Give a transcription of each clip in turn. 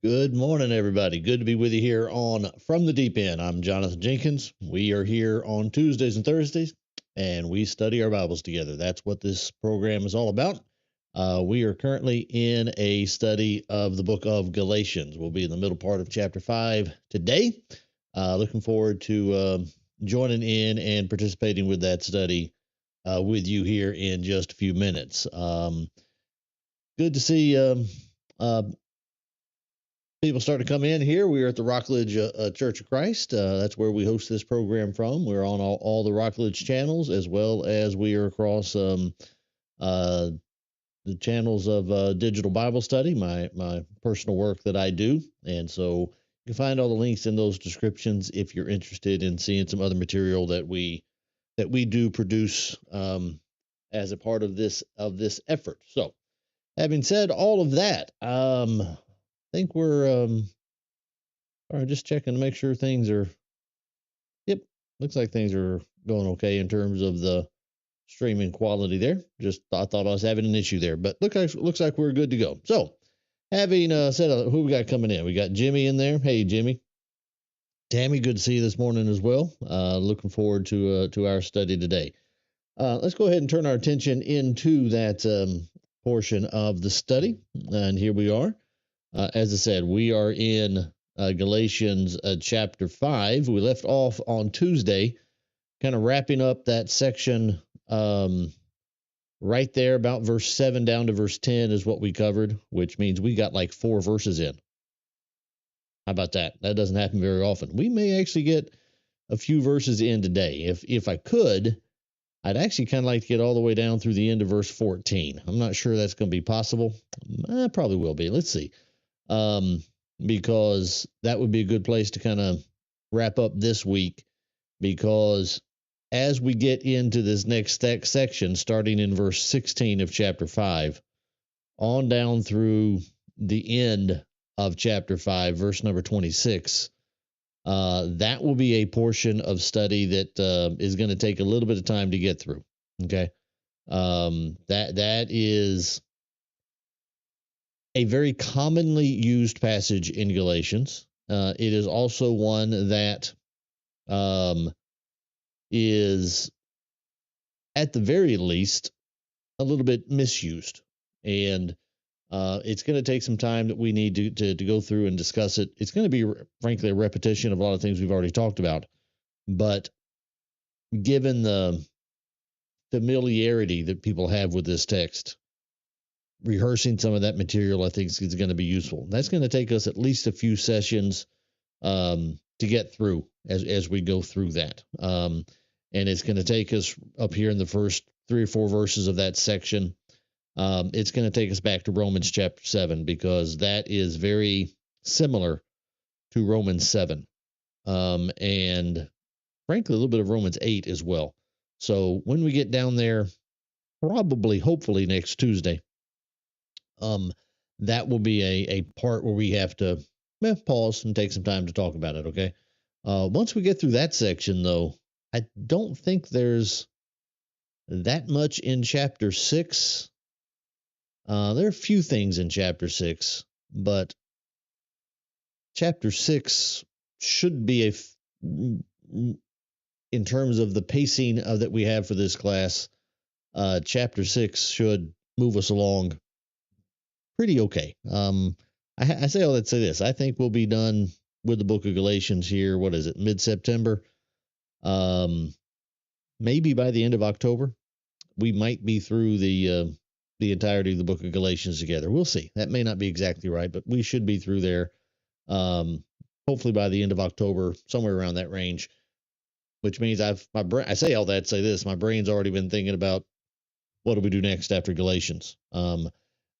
Good morning, everybody. Good to be with you here on From the Deep End. I'm Jonathan Jenkins. We are here on Tuesdays and Thursdays, and we study our Bibles together. That's what this program is all about. We are currently in a study of the book of Galatians. We'll be in the middle part of chapter 5 today. Looking forward to joining in and participating with that study with you here in just a few minutes. Good to see uh, people start to come in here. We are at the Rockledge Church of Christ. That's where we host this program from. We're on all the Rockledge channels, as well as we are across the channels of Digital Bible Study, my personal work that I do. And so you can find all the links in those descriptions if you're interested in seeing some other material that we do produce as a part of this effort. So, having said all of that, I think we're all right, just checking to make sure things are. Yep, looks like things are going okay in terms of the streaming quality there. Just I thought I was having an issue there, but looks like we're good to go. So, having said who we got coming in, we got Jimmy in there. Hey, Jimmy. Tammy, good to see you this morning as well. Looking forward to our study today. Let's go ahead and turn our attention into that portion of the study, and here we are. As I said, we are in Galatians chapter 5. We left off on Tuesday, kind of wrapping up that section right there, about verse 7 down to verse 10 is what we covered, which means we got like 4 verses in. How about that? That doesn't happen very often. We may actually get a few verses in today. If I could, I'd actually kind of like to get all the way down through the end of verse 14. I'm not sure that's going to be possible. Probably will be. Let's see. Because that would be a good place to kind of wrap up this week, because as we get into this next section, starting in verse 16 of chapter 5, on down through the end of chapter 5, verse number 26, that will be a portion of study that is going to take a little bit of time to get through. Okay. That is a very commonly used passage in Galatians. It is also one that is, at the very least, a little bit misused. And it's going to take some time that we need to go through and discuss it. It's going to be, frankly, a repetition of a lot of things we've already talked about. But given the familiarity that people have with this text, rehearsing some of that material, I think, is going to be useful. That's going to take us at least a few sessions to get through as we go through that. And it's going to take us up here in the first 3 or 4 verses of that section. It's going to take us back to Romans chapter 7, because that is very similar to Romans 7. And frankly, a little bit of Romans 8 as well. So when we get down there, hopefully next Tuesday, that will be a part where we have to pause and take some time to talk about it. Okay. Once we get through that section, though, I don't think there's that much in chapter 6. There are a few things in chapter 6, but chapter 6 should be in terms of the pacing that we have for this class, chapter 6 should move us along pretty okay. I say all that to say this. I think we'll be done with the book of Galatians here. What is it? Mid-September. Maybe by the end of October, we might be through the entirety of the book of Galatians together. We'll see. That may not be exactly right, but we should be through there. Hopefully by the end of October, somewhere around that range. Which means I say all that to say this. My brain's already been thinking about what do we do next after Galatians.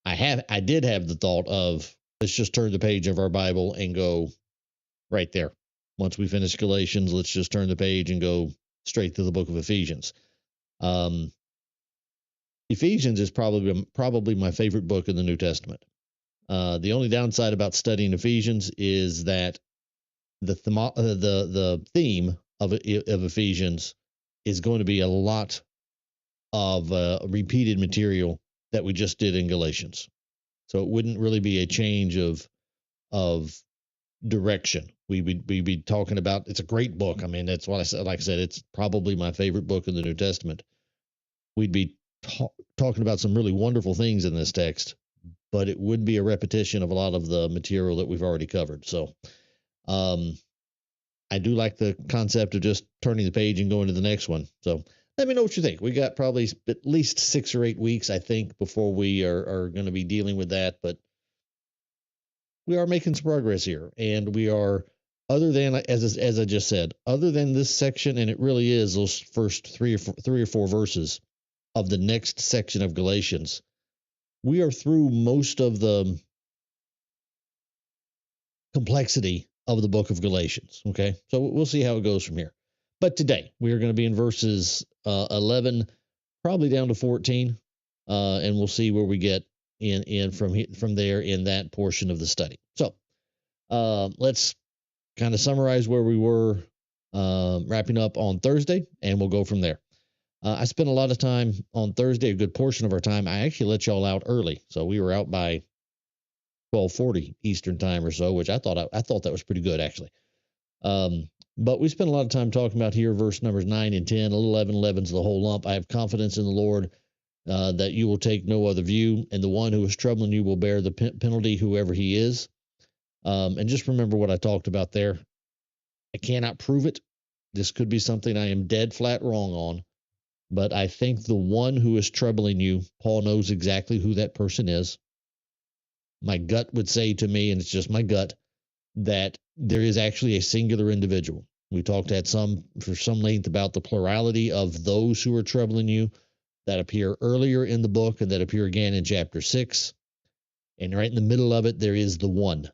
I did have the thought of, let's just turn the page of our Bible and go right there. Once we finish Galatians, let's just turn the page and go straight to the book of Ephesians. Ephesians is probably my favorite book in the New Testament. The only downside about studying Ephesians is that the theme of Ephesians is going to be a lot of repeated material that we just did in Galatians. So it wouldn't really be a change of of direction. We'd be talking about, it's a great book. I mean, that's what I said. Like I said, it's probably my favorite book in the New Testament. We'd be talking about some really wonderful things in this text, but it would be a repetition of a lot of the material that we've already covered. So, I do like the concept of just turning the page and going to the next one. So let me know what you think. We got probably at least 6 or 8 weeks, I think, before we are going to be dealing with that. But we are making some progress here. And we are, other than, as I just said, other than this section, and it really is those first three or four verses of the next section of Galatians, we are through most of the complexity of the book of Galatians. Okay. So we'll see how it goes from here. But today we are going to be in verses 11, probably down to 14. And we'll see where we get in from there in that portion of the study. So let's kind of summarize where we were wrapping up on Thursday, and we'll go from there. I spent a lot of time on Thursday, a good portion of our time. I actually let y'all out early. So we were out by 12:40 Eastern time or so, which I thought that was pretty good, actually. But we spent a lot of time talking about here, verse numbers 9 and 10, 11, 11's the whole lump. I have confidence in the Lord that you will take no other view, and the one who is troubling you will bear the penalty, whoever he is. And just remember what I talked about there. I cannot prove it. This could be something I am dead flat wrong on, but I think the one who is troubling you, Paul knows exactly who that person is. My gut would say to me, and it's just my gut, that there is actually a singular individual. We talked for some length about the plurality of those who are troubling you that appear earlier in the book and that appear again in chapter 6. And right in the middle of it, there is the one.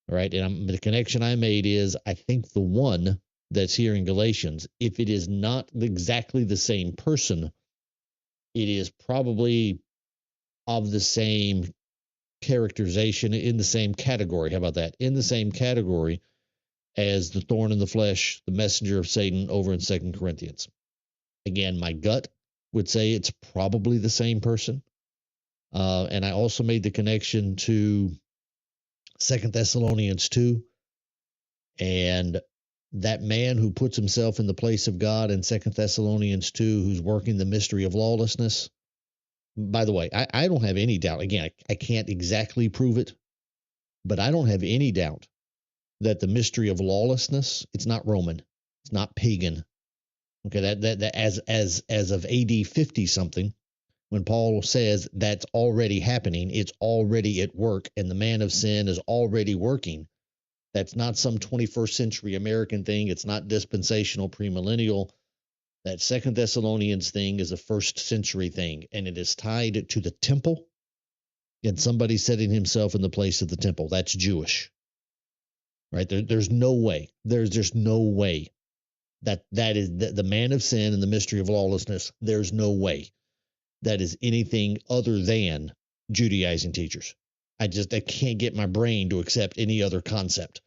All right. And the connection I made is, I think the one that's here in Galatians, if it is not exactly the same person, it is probably of the same characterization, in the same category. How about that? In the same category as the thorn in the flesh, the messenger of Satan over in 2 Corinthians. Again, my gut would say it's probably the same person. And I also made the connection to 2 Thessalonians 2, and that man who puts himself in the place of God in 2 Thessalonians 2, who's working the mystery of lawlessness. By the way, I don't have any doubt. Again, I can't exactly prove it, but I don't have any doubt that the mystery of lawlessness, it's not Roman, it's not pagan. Okay, that as of AD 50 something, when Paul says that's already happening, it's already at work, and the man of sin is already working. That's not some 21st century American thing. It's not dispensational premillennial. That 2 Thessalonians thing is a first century thing, and it is tied to the temple and somebody setting himself in the place of the temple. That's Jewish, right? There's no way. There's just no way that is the man of sin and the mystery of lawlessness. There's no way that is anything other than Judaizing teachers. I can't get my brain to accept any other concept.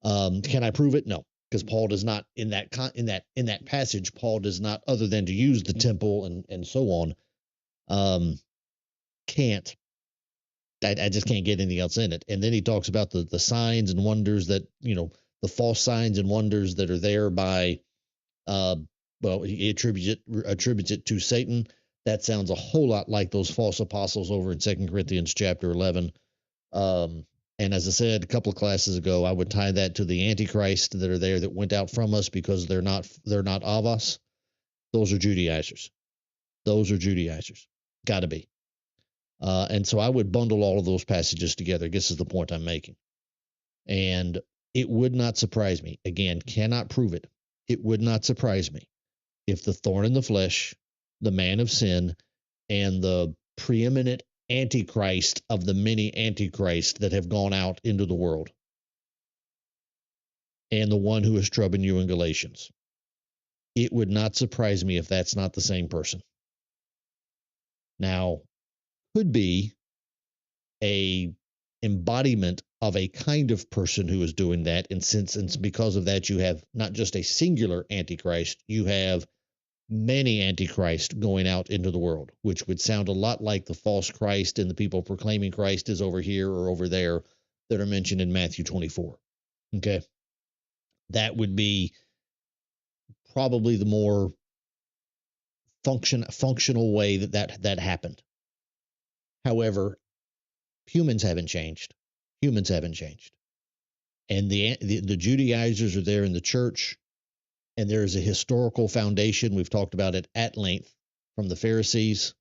Can I prove it? No, because Paul does not in that passage. Paul does not, other than to use the temple and so on. Can't. I just can't get anything else in it. And then he talks about the signs and wonders that, the false signs and wonders that are there by, he attributes it to Satan. That sounds a whole lot like those false apostles over in 2 Corinthians chapter 11. And as I said a couple of classes ago, I would tie that to the Antichrist that are there that went out from us because they're not of us. Those are Judaizers. Got to be. And so I would bundle all of those passages together. I guess is the point I'm making. And it would not surprise me. Again, cannot prove it. It would not surprise me if the thorn in the flesh, the man of sin, and the preeminent Antichrist of the many Antichrists that have gone out into the world, and the one who is troubling you in Galatians. It would not surprise me if that's not the same person. Now, could be a embodiment of a kind of person who is doing that, and because of that, you have not just a singular Antichrist, you have many Antichrists going out into the world, which would sound a lot like the false Christ and the people proclaiming Christ is over here or over there. that are mentioned in Matthew 24. Okay. That would be probably the more functional way that happened. However, humans haven't changed. Humans haven't changed. And the Judaizers are there in the church, and there is a historical foundation. We've talked about it at length from the Pharisees,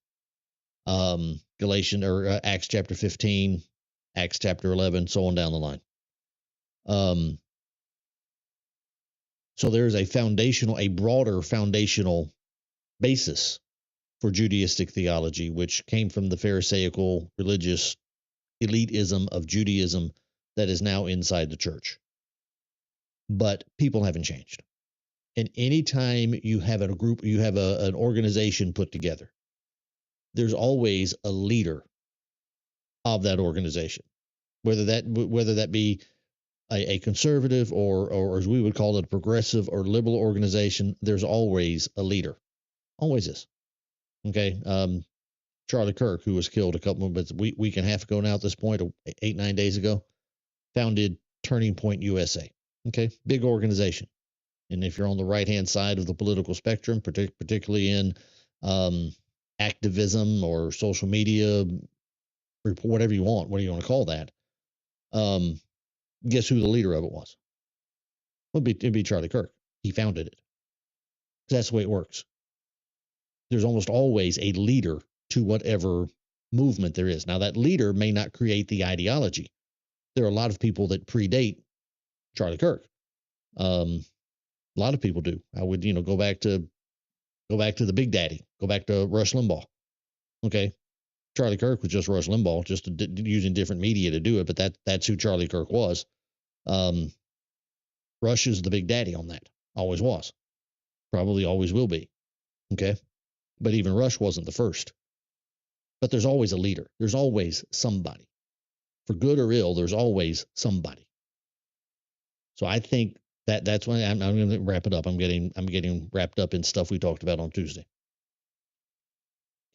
Galatians or Acts chapter 15, Acts chapter 11, so on down the line. So there is a broader foundational basis for Judaistic theology, which came from the Pharisaical religious elitism of Judaism that is now inside the church. But people haven't changed. And anytime you have a group, you have an organization put together, there's always a leader of that organization, whether that be a conservative or as we would call it, a progressive or liberal organization. There's always a leader, always is. Okay, Charlie Kirk, who was killed week and a half ago now at this point, 8-9 days ago, founded Turning Point USA. Okay, big organization. And if you're on the right-hand side of the political spectrum, particularly in activism or social media, whatever you want, what do you want to call that? Guess who the leader of it was? It'd be Charlie Kirk. He founded it. That's the way it works. There's almost always a leader to whatever movement there is. Now, that leader may not create the ideology. There are a lot of people that predate Charlie Kirk. A lot of people do. I would, go back to the Big Daddy, go back to Rush Limbaugh. Okay, Charlie Kirk was just Rush Limbaugh, just using different media to do it, but that's who Charlie Kirk was. Rush is the Big Daddy on that. Always was. Probably always will be. Okay, but even Rush wasn't the first. But there's always a leader. There's always somebody. For good or ill, there's always somebody. So I think that's why I'm going to wrap it up. I'm getting wrapped up in stuff we talked about on Tuesday.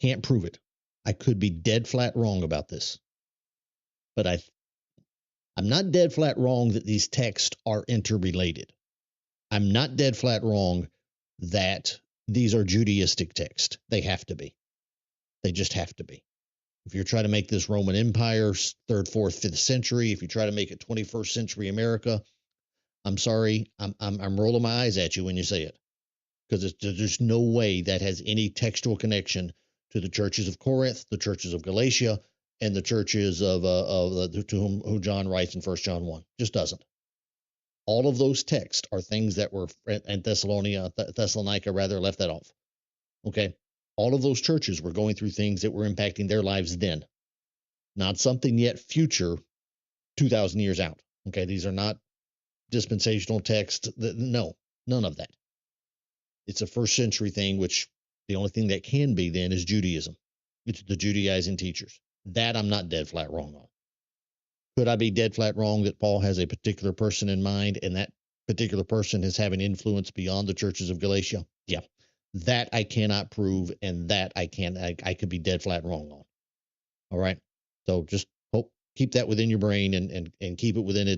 Can't prove it. I could be dead flat wrong about this, but I'm not dead flat wrong that these texts are interrelated. I'm not dead flat wrong that these are Judaistic texts. They have to be. They just have to be. If you're trying to make this Roman Empire 3rd, 4th, 5th century, if you try to make it 21st century America, I'm sorry, I'm rolling my eyes at you when you say it, because there's no way that has any textual connection to the churches of Corinth, the churches of Galatia, and the churches to whom John writes in 1 John 1. Just doesn't. All of those texts are things that were, and Thessalonica rather, left that off. Okay, all of those churches were going through things that were impacting their lives then, not something yet future 2,000 years out. Okay, these are not dispensational texts. No, none of that. It's a 1st century thing, which the only thing that can be then is Judaism. It's the Judaizing teachers. That I'm not dead flat wrong on. Could I be dead flat wrong that Paul has a particular person in mind and that particular person is having influence beyond the churches of Galatia? Yeah. That I cannot prove, and that I could be dead flat wrong on. All right. So just keep that within your brain and keep it within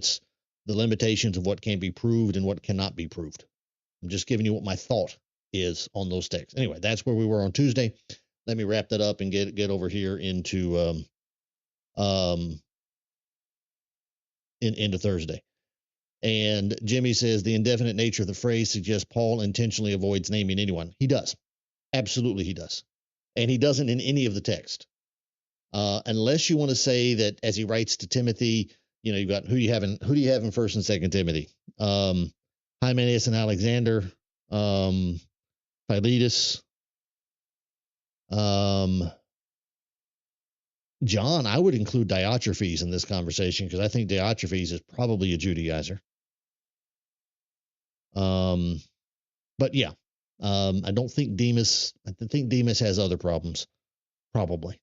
the limitations of what can be proved and what cannot be proved. I'm just giving you what my thought is on those texts. Anyway, that's where we were on Tuesday. Let me wrap that up and get over here into into Thursday. And Jimmy says the indefinite nature of the phrase suggests Paul intentionally avoids naming anyone. He does. Absolutely he does. And he doesn't in any of the text. Unless you want to say that as he writes to Timothy, you've got who do you have in 1st and 2nd Timothy? Hymenaeus and Alexander, Philetus, John. I would include Diotrephes in this conversation because I think Diotrephes is probably a Judaizer. But yeah, I don't think Demas. I think Demas has other problems, probably.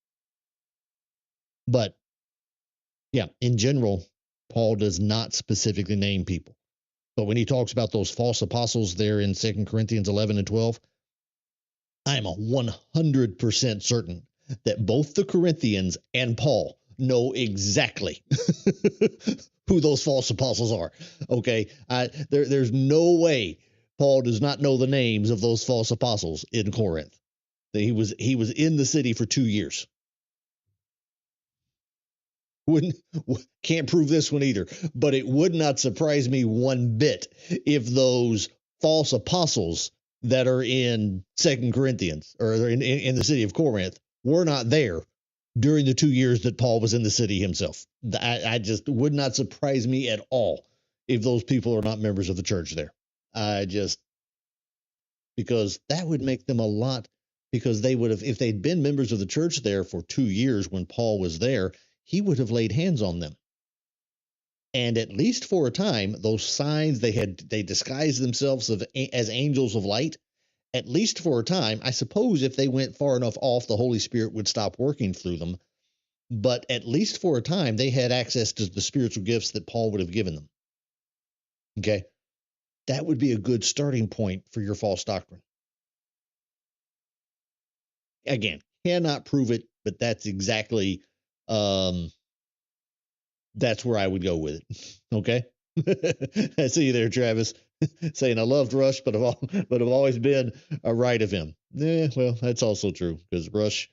But yeah, in general, Paul does not specifically name people. But when he talks about those false apostles there in 2 Corinthians 11 and 12, I am 100% certain that both the Corinthians and Paul know exactly who those false apostles are. Okay, there's no way Paul does not know the names of those false apostles in Corinth. He was in the city for 2 years. Wouldn't Can't prove this one either, but it would not surprise me one bit if those false apostles that are in 2 Corinthians or in the city of Corinth were not there during the 2 years that Paul was in the city himself. I just would not surprise me at all if those people are not members of the church there. Because that would make them a lot, because they would have, if they'd been members of the church there for 2 years when Paul was there, he would have laid hands on them. And at least for a time, those signs they disguised themselves as angels of light. At least for a time, I suppose if they went far enough off, the Holy Spirit would stop working through them. But at least for a time, they had access to the spiritual gifts that Paul would have given them. Okay? That would be a good starting point for your false doctrine. Again, cannot prove it, but that's exactly, that's where I would go with it. Okay? I see you there, Travis, saying I loved Rush, but I've always been a right of him. Yeah, well, that's also true, because Rush,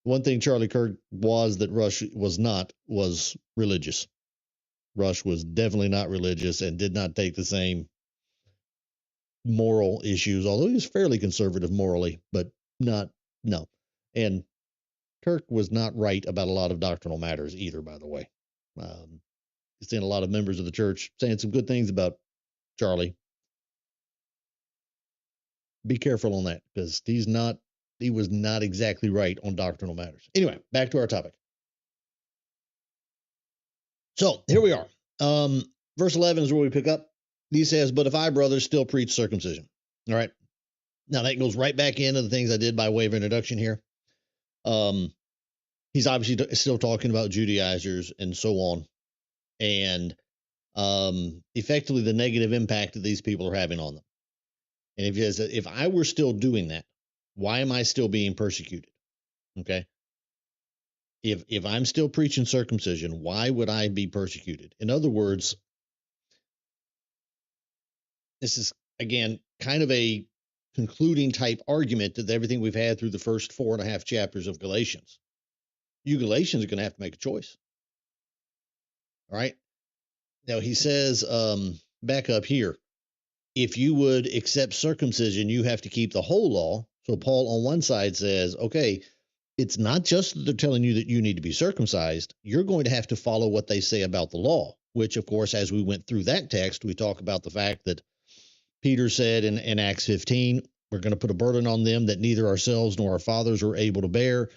one thing Charlie Kirk was that Rush was not was religious. Rush was definitely not religious and did not take the same moral issues, although he was fairly conservative morally, but no. And Kirk was not right about a lot of doctrinal matters either, by the way. You've seen a lot of members of the church saying some good things about Charlie. Be careful on that, because he was not exactly right on doctrinal matters. Anyway, back to our topic. So here we are. Verse 11 is where we pick up. He says, "But if I, brothers, still preach circumcision." All right. Now that goes right back into the things I did by way of introduction here. He's obviously still talking about Judaizers and so on, and effectively the negative impact that these people are having on them. And if he says, if I were still doing that, why am I still being persecuted? Okay. If I'm still preaching circumcision, why would I be persecuted? In other words, this is, again, kind of a concluding type argument to everything we've had through the first 4.5 chapters of Galatians. You Galatians are going to have to make a choice. All right. Now he says, back up here, if you would accept circumcision, you have to keep the whole law. So Paul on one side says, okay, it's not just that they're telling you that you need to be circumcised. You're going to have to follow what they say about the law, which, of course, as we went through that text, we talk about the fact that Peter said in Acts 15, we're going to put a burden on them that neither ourselves nor our fathers were able to bear.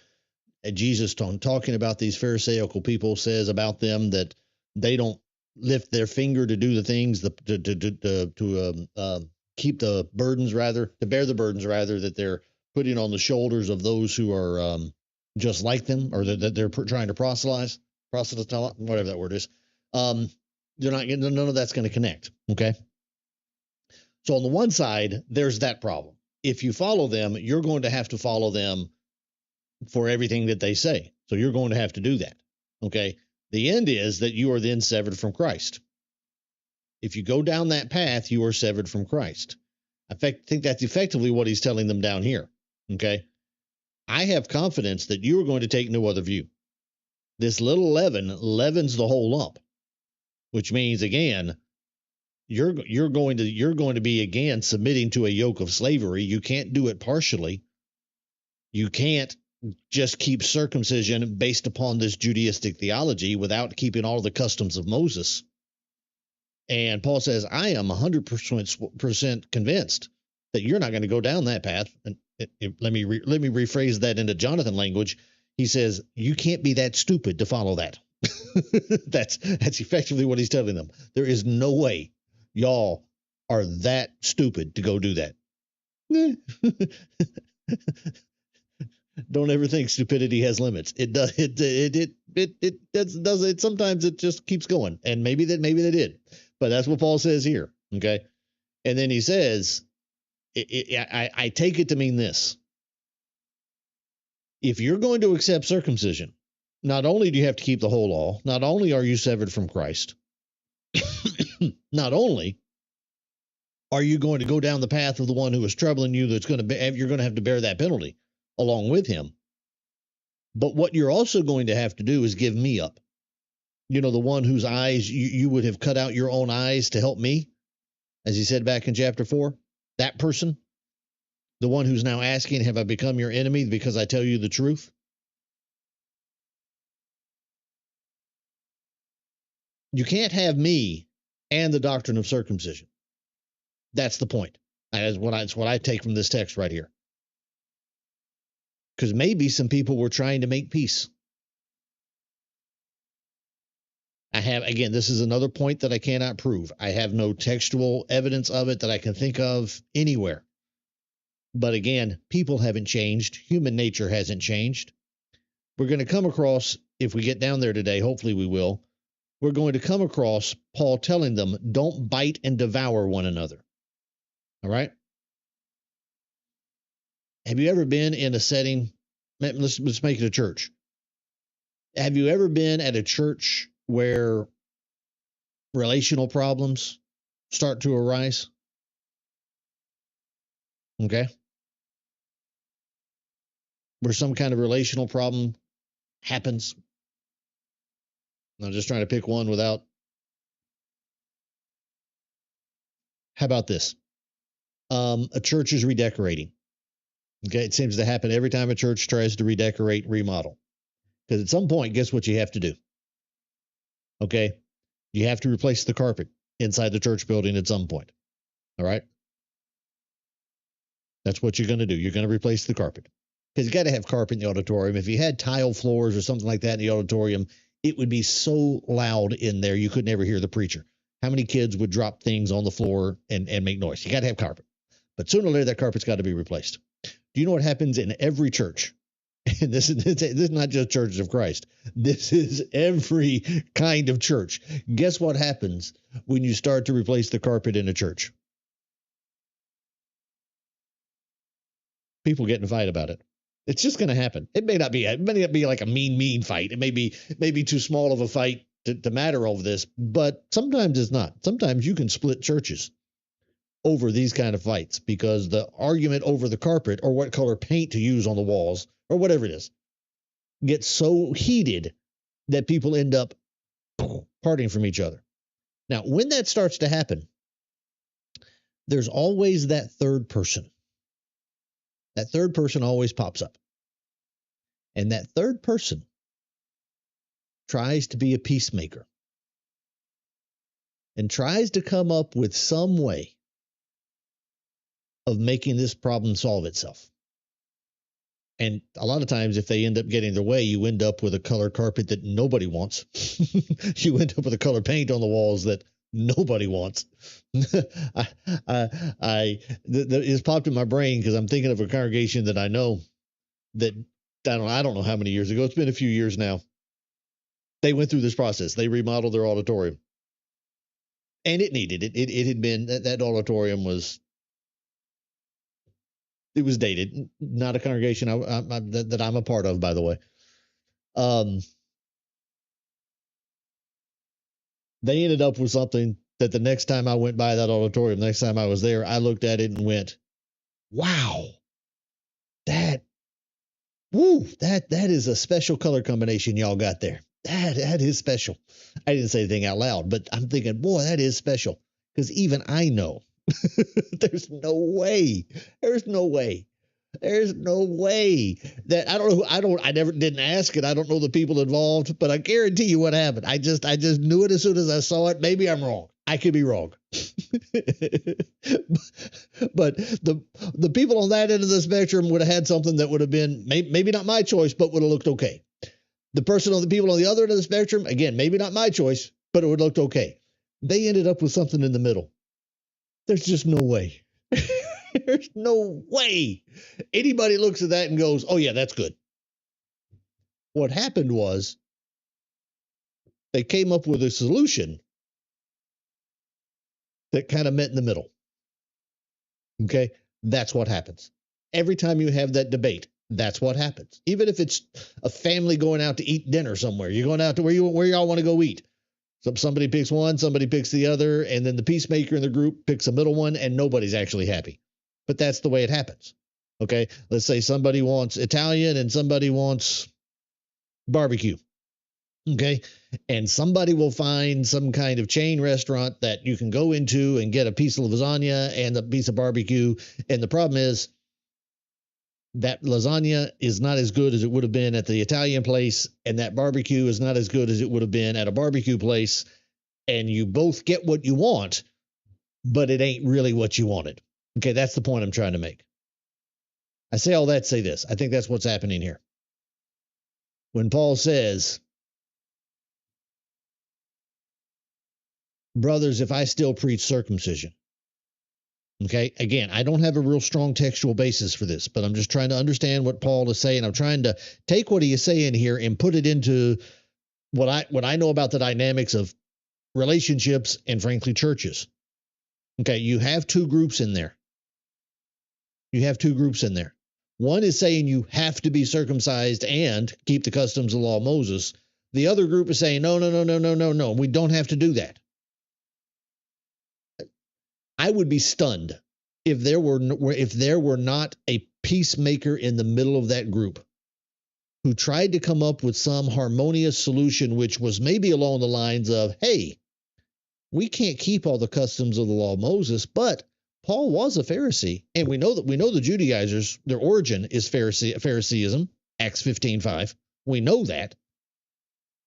And Jesus, talking about these Pharisaical people, says about them that they don't lift their finger to do the things, to keep the burdens, rather, to bear the burdens, rather, that they're putting on the shoulders of those who are just like them, or that they're trying to proselytize, whatever that word is. They're not getting, none of that's going to connect. Okay. So on the one side, there's that problem. If you follow them, you're going to have to follow them for everything that they say. So you're going to have to do that. Okay. The end is that you are then severed from Christ. If you go down that path, you are severed from Christ. I think that's effectively what he's telling them down here. Okay. I have confidence that you are going to take no other view. This little leaven leavens the whole lump, which means, again, you're going to be, again, submitting to a yoke of slavery. You can't do it partially. You can't just keep circumcision based upon this Judaistic theology without keeping all the customs of Moses. And Paul says, I am 100% convinced that you're not going to go down that path. And let me rephrase that into Jonathan language. He says, you can't be that stupid to follow that. That's effectively what he's telling them. There is no way y'all are that stupid to go do that. Don't ever think stupidity has limits. It does. It does. Sometimes it just keeps going, and maybe they did, but that's what Paul says here. Okay, and then he says, I take it to mean this: if you're going to accept circumcision, Not only do you have to keep the whole law, not only are you severed from Christ, not only are you going to go down the path of the one who is troubling you, that's going to be, you're going to have to bear that penalty along with him. But what you're also going to have to do is give me up. You know, the one whose eyes you would have cut out your own eyes to help me, as he said back in chapter 4. That person, the one who's now asking, have I become your enemy because I tell you the truth? You can't have me and the doctrine of circumcision. That's the point. That's what I take from this text right here. Because maybe some people were trying to make peace. Again, this is another point that I cannot prove. I have no textual evidence of it that I can think of anywhere. But again, people haven't changed. Human nature hasn't changed. We're going to come across, if we get down there today, hopefully we will, we're going to come across Paul telling them, don't bite and devour one another. All right? Have you ever been in a setting, let's make it a church. Have you ever been at a church where relational problems start to arise? Okay? Where some kind of relational problem happens. I'm just trying to pick one without. How about this? A church is redecorating. Okay, it seems to happen every time a church tries to redecorate, remodel. Because at some point, guess what you have to do? Okay, you have to replace the carpet inside the church building at some point. All right? That's what you're going to do. You're going to replace the carpet. Because you got to have carpet in the auditorium. If you had tile floors or something like that in the auditorium, it would be so loud in there you could never hear the preacher. How many kids would drop things on the floor and make noise? You got to have carpet. But sooner or later, that carpet's got to be replaced. Do you know what happens in every church? And this is not just Churches of Christ. This is every kind of church. Guess what happens when you start to replace the carpet in a church? People get in a fight about it. It's just going to happen. It may not be like a mean fight. It may be too small of a fight to matter over this, but sometimes it's not. Sometimes you can split churches over these kind of fights because the argument over the carpet or what color paint to use on the walls or whatever it is gets so heated that people end up parting from each other. Now, when that starts to happen, there's always that third person. That third person always pops up. And that third person tries to be a peacemaker and tries to come up with some way of making this problem solve itself. And a lot of times, if they end up getting their way, you end up with a colored carpet that nobody wants. You end up with a colored paint on the walls that nobody wants. It's popped in my brain because I'm thinking of a congregation that I know that I don't know how many years ago. It's been a few years now. They went through this process. They remodeled their auditorium, and it needed it. It had been that auditorium was. It was dated, not a congregation that I'm a part of, by the way. They ended up with something that the next time I went by that auditorium, the next time I was there, I looked at it and went, wow, that is a special color combination y'all got there. That is special. I didn't say anything out loud, but I'm thinking, boy, that is special. Because even I know there's no way that I never didn't ask it. I don't know the people involved, but I guarantee you what happened. I just knew it as soon as I saw it. Maybe I'm wrong. I could be wrong. But the people on that end of the spectrum would have had something that would have been maybe not my choice, but would have looked okay. The people on the other end of the spectrum, again, maybe not my choice, but it would have looked okay. They ended up with something in the middle. There's just no way. There's no way anybody looks at that and goes, oh, yeah, that's good. What happened was they came up with a solution that kind of met in the middle. Okay, that's what happens. Every time you have that debate, That's what happens. Even if it's a family going out to eat dinner somewhere, you're going out to where y'all want to go eat. So somebody picks one, somebody picks the other, and then the peacemaker in the group picks a middle one, and nobody's actually happy. But that's the way it happens. Okay, let's say somebody wants Italian and somebody wants barbecue. Okay, and somebody will find some kind of chain restaurant that you can go into and get a piece of lasagna and a piece of barbecue. And the problem is that lasagna is not as good as it would have been at the Italian place, and that barbecue is not as good as it would have been at a barbecue place. And you both get what you want, but it ain't really what you wanted. Okay, that's the point I'm trying to make. I say all that to say this. I think that's what's happening here. When Paul says, brothers, if I still preach circumcision, okay, again, I don't have a real strong textual basis for this, but I'm just trying to understand what Paul is saying. I'm trying to take what he is saying here and put it into what I know about the dynamics of relationships and, frankly, churches. Okay, you have two groups in there. One is saying you have to be circumcised and keep the customs of the law of Moses. The other group is saying, no, we don't have to do that. I would be stunned if there were not a peacemaker in the middle of that group who tried to come up with some harmonious solution, which was maybe along the lines of, hey, we can't keep all the customs of the law of Moses, but Paul was a Pharisee, and we know the Judaizers, their origin is Phariseeism, Acts 15:5. We know that.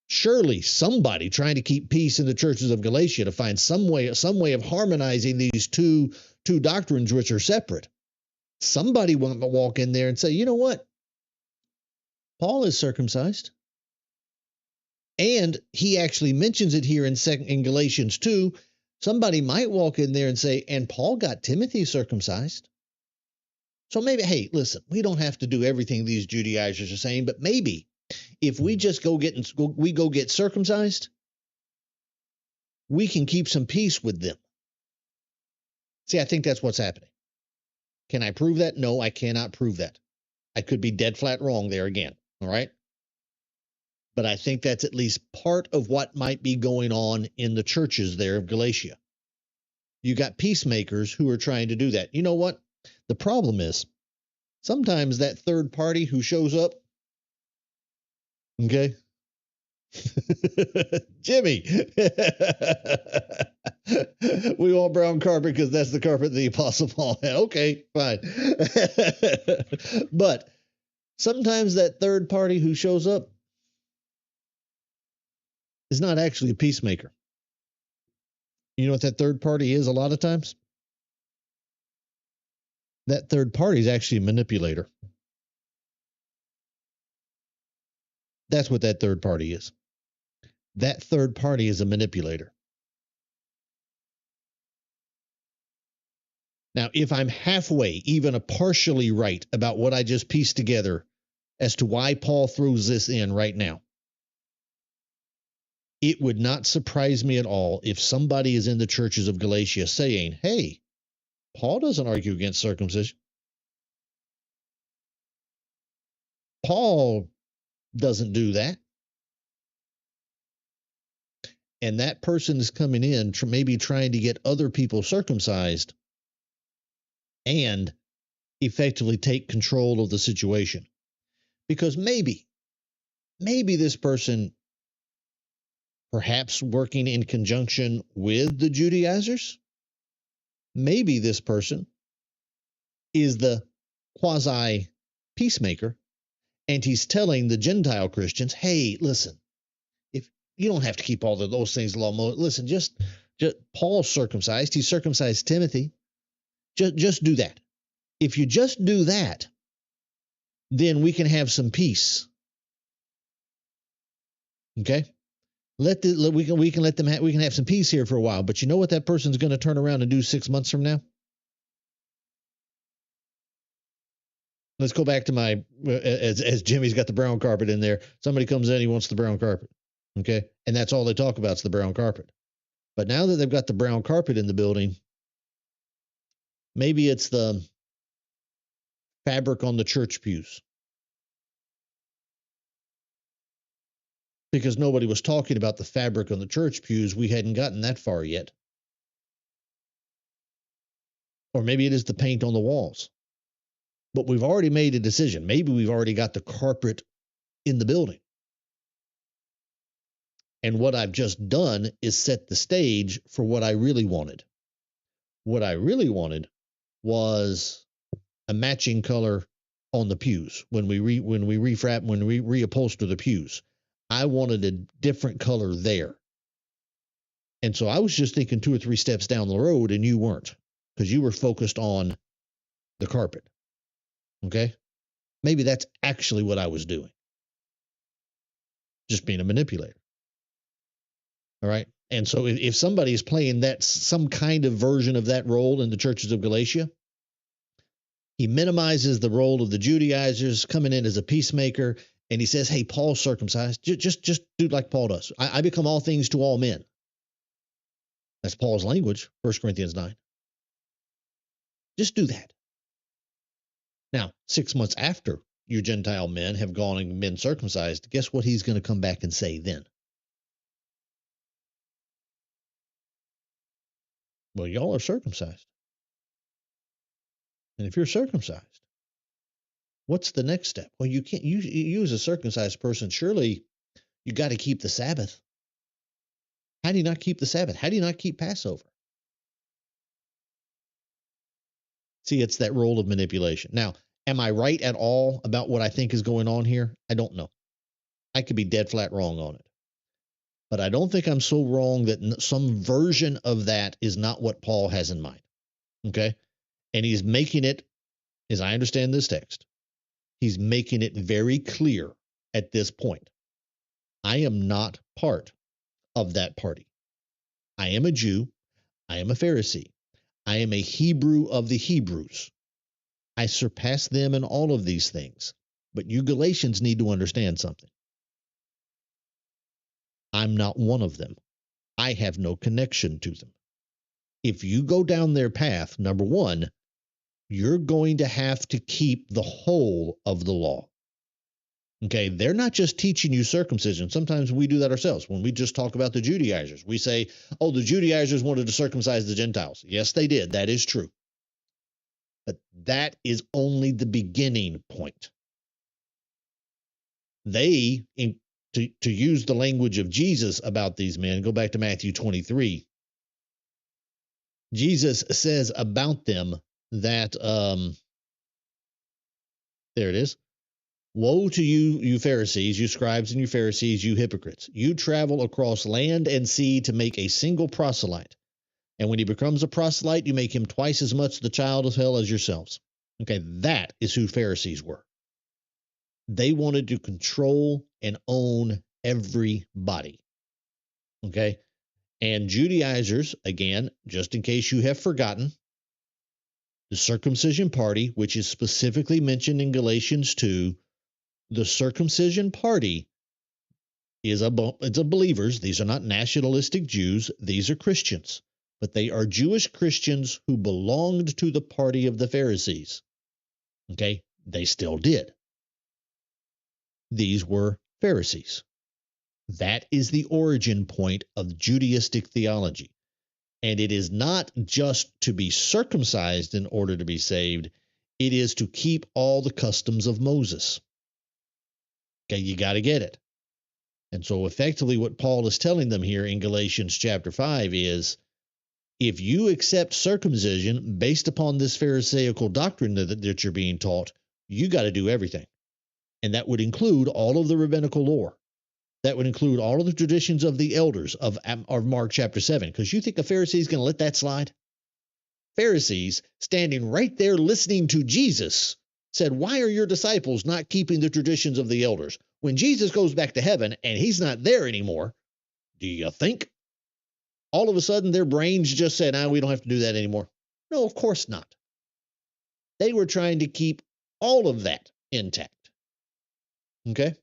Surely somebody trying to keep peace in the churches of Galatia to find some way of harmonizing these two doctrines which are separate. Somebody will walk in there and say, you know what? Paul is circumcised. And he actually mentions it here in Galatians 2. Somebody might walk in there and say, and Paul got Timothy circumcised. So maybe, hey, listen, we don't have to do everything these Judaizers are saying, but maybe if we just go get circumcised, we can keep some peace with them. See, I think that's what's happening. Can I prove that? No, I cannot prove that. I could be dead flat wrong there again. All right. But I think that's at least part of what might be going on in the churches there of Galatia. You got peacemakers who are trying to do that. You know what? The problem is sometimes that third party who shows up, okay? Jimmy, we want brown carpet because that's the carpet the Apostle Paul had. Okay, fine. But sometimes that third party who shows up is not actually a peacemaker. You know what that third party is a lot of times? That third party is actually a manipulator. That's what that third party is. That third party is a manipulator. Now, if I'm halfway, even a partially right about what I just pieced together as to why Paul throws this in right now, it would not surprise me at all if somebody is in the churches of Galatia saying, hey, Paul doesn't argue against circumcision. Paul doesn't do that. And that person is coming in maybe trying to get other people circumcised and effectively take control of the situation. Because maybe this person, perhaps working in conjunction with the Judaizers, maybe this person is the quasi peacemaker, and he's telling the Gentile Christians, hey, listen, if you don't have to keep all of those things law, listen, just Paul's circumcised, he circumcised Timothy, just do that. If you just do that, then we can have some peace. Okay? We can have some peace here for a while. But you know what that person's going to turn around and do 6 months from now? Let's go back to my as Jimmy's got the brown carpet in there. Somebody comes in, he wants the brown carpet. Okay? And that's all they talk about is the brown carpet. But now that they've got the brown carpet in the building, maybe it's the fabric on the church pews. because nobody was talking about the fabric on the church pews. We hadn't gotten that far yet. Or maybe it is the paint on the walls. But we've already made a decision. Maybe we've already got the carpet in the building. And what I've just done is set the stage for what I really wanted. What I really wanted was a matching color on the pews when we reupholster the pews. I wanted a different color there. And so I was just thinking 2 or 3 steps down the road, and you weren't, because you were focused on the carpet. Okay? Maybe that's actually what I was doing. Just being a manipulator. All right? And so if somebody is playing that, some kind of version of that role in the churches of Galatia, he minimizes the role of the Judaizers coming in as a peacemaker, and he says, hey, Paul's circumcised. Just do like Paul does. I become all things to all men. That's Paul's language, 1 Corinthians 9. Just do that. Now, 6 months after your Gentile men have gone and been circumcised, guess what he's going to come back and say then? Well, y'all are circumcised. And if you're circumcised, what's the next step? Well, you can't, you as a circumcised person, surely you got to keep the Sabbath. How do you not keep the Sabbath? How do you not keep Passover? See, it's that role of manipulation. Now, am I right at all about what I think is going on here? I don't know. I could be dead flat wrong on it. But I don't think I'm so wrong that some version of that is not what Paul has in mind. Okay? And he's making it, as I understand this text, he's making it very clear at this point. I am not part of that party. I am a Jew. I am a Pharisee. I am a Hebrew of the Hebrews. I surpass them in all of these things. But you Galatians need to understand something. I'm not one of them. I have no connection to them. If you go down their path, number one, you're going to have to keep the whole of the law. Okay, they're not just teaching you circumcision. Sometimes we do that ourselves. When we just talk about the Judaizers, we say, oh, the Judaizers wanted to circumcise the Gentiles. Yes, they did. That is true. But that is only the beginning point. They, to use the language of Jesus about these men, go back to Matthew 23. Jesus says about them that, there it is. Woe to you, you Pharisees, you scribes and you Pharisees, you hypocrites. You travel across land and sea to make a single proselyte. And when he becomes a proselyte, you make him twice as much the child of hell as yourselves. Okay, that is who Pharisees were. They wanted to control and own everybody. Okay? And Judaizers, again, just in case you have forgotten, the circumcision party, which is specifically mentioned in Galatians 2, the circumcision party is it's a believers. These are not nationalistic Jews. These are Christians. But they are Jewish Christians who belonged to the party of the Pharisees. Okay? They still did. These were Pharisees. That is the origin point of Judaistic theology. And it is not just to be circumcised in order to be saved. It is to keep all the customs of Moses. Okay, you got to get it. And so effectively what Paul is telling them here in Galatians chapter 5 is, if you accept circumcision based upon this Pharisaical doctrine that you're being taught, you got to do everything. And that would include all of the rabbinical lore. That would include all of the traditions of the elders of Mark chapter 7. Because you think a Pharisee is going to let that slide? Pharisees, standing right there listening to Jesus, said, why are your disciples not keeping the traditions of the elders? When Jesus goes back to heaven and he's not there anymore, do you think all of a sudden their brains just said, we don't have to do that anymore? No, of course not. They were trying to keep all of that intact. Okay?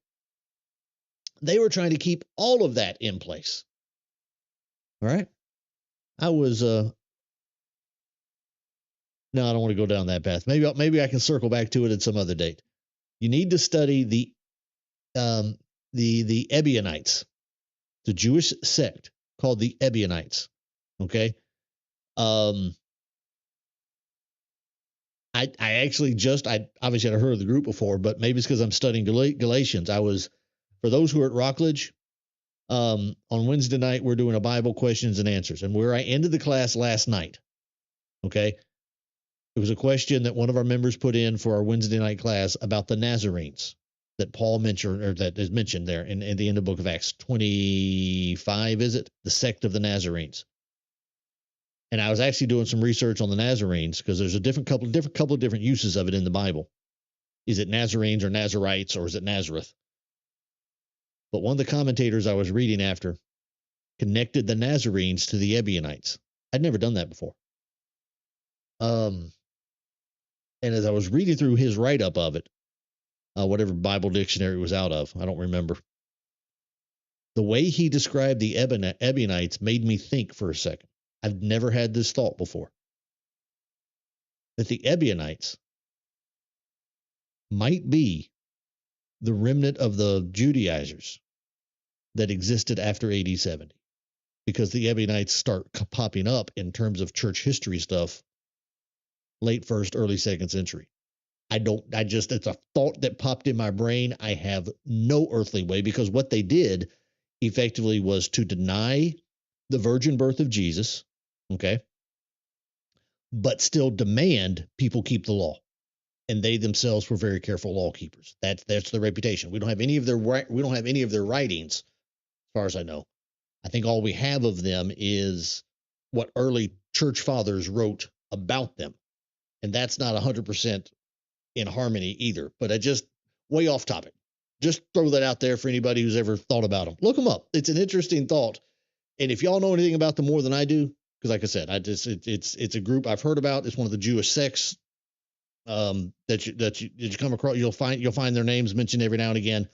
They were trying to keep all of that in place. All right? I was, no, I don't want to go down that path. Maybe I can circle back to it at some other date. You need to study the the Ebionites, the Jewish sect called the Ebionites. Okay. I actually I obviously had heard of the group before, but maybe it's because I'm studying Galatians. For those who are at Rockledge, on Wednesday night, we're doing a Bible questions and answers. And where I ended the class last night, okay, it was a question that one of our members put in for our Wednesday night class about the Nazarenes that Paul mentioned, or that is mentioned there in the end of the book of Acts 25, is it? The sect of the Nazarenes. And I was actually doing some research on the Nazarenes because there's a couple of different uses of it in the Bible. Is it Nazarenes or Nazarites, or is it Nazareth? But one of the commentators I was reading after connected the Nazarenes to the Ebionites. I'd never done that before. And as I was reading through his write-up of it, whatever Bible dictionary it was out of, I don't remember. The way he described the Ebionites made me think for a second. I've never had this thought before. That the Ebionites might be the remnant of the Judaizers that existed after AD 70. Because the Ebionites start popping up in terms of church history stuff late first, early second century. It's a thought that popped in my brain. I have no earthly way, because what they did effectively was to deny the virgin birth of Jesus, okay, but still demand people keep the law. And they themselves were very careful law keepers. That's their reputation. We don't have any of their writings, as far as I know. I think all we have of them is what early church fathers wrote about them. And that's not 100% in harmony either. But I just, way off topic. Just throw that out there for anybody who's ever thought about them. Look them up. It's an interesting thought. And if y'all know anything about them more than I do, because like I said, it's a group I've heard about. It's one of the Jewish sects that you come across. You'll find their names mentioned every now and again.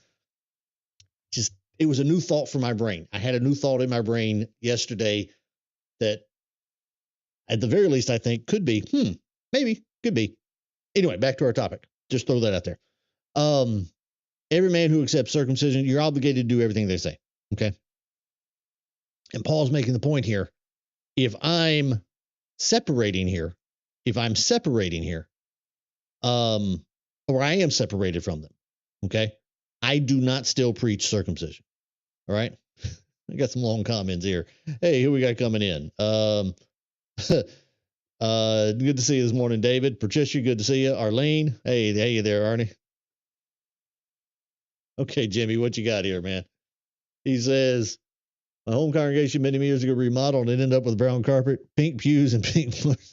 It was a new thought for my brain. I had a new thought in my brain yesterday that, at the very least, I think could be, maybe, could be. Anyway, back to our topic. Just throw that out there. Every man who accepts circumcision, you're obligated to do everything they say. Okay. And Paul's making the point here. If I'm separating here, or I am separated from them, okay, I do not still preach circumcision. All right. I got some long comments here. Hey, who we got coming in? Good to see you this morning, David. Patricia, good to see you. Arlene, hey there, Arnie. Okay, Jimmy, what you got here, man? He says, my home congregation many years ago remodeled and ended up with brown carpet, pink pews, and pink floors.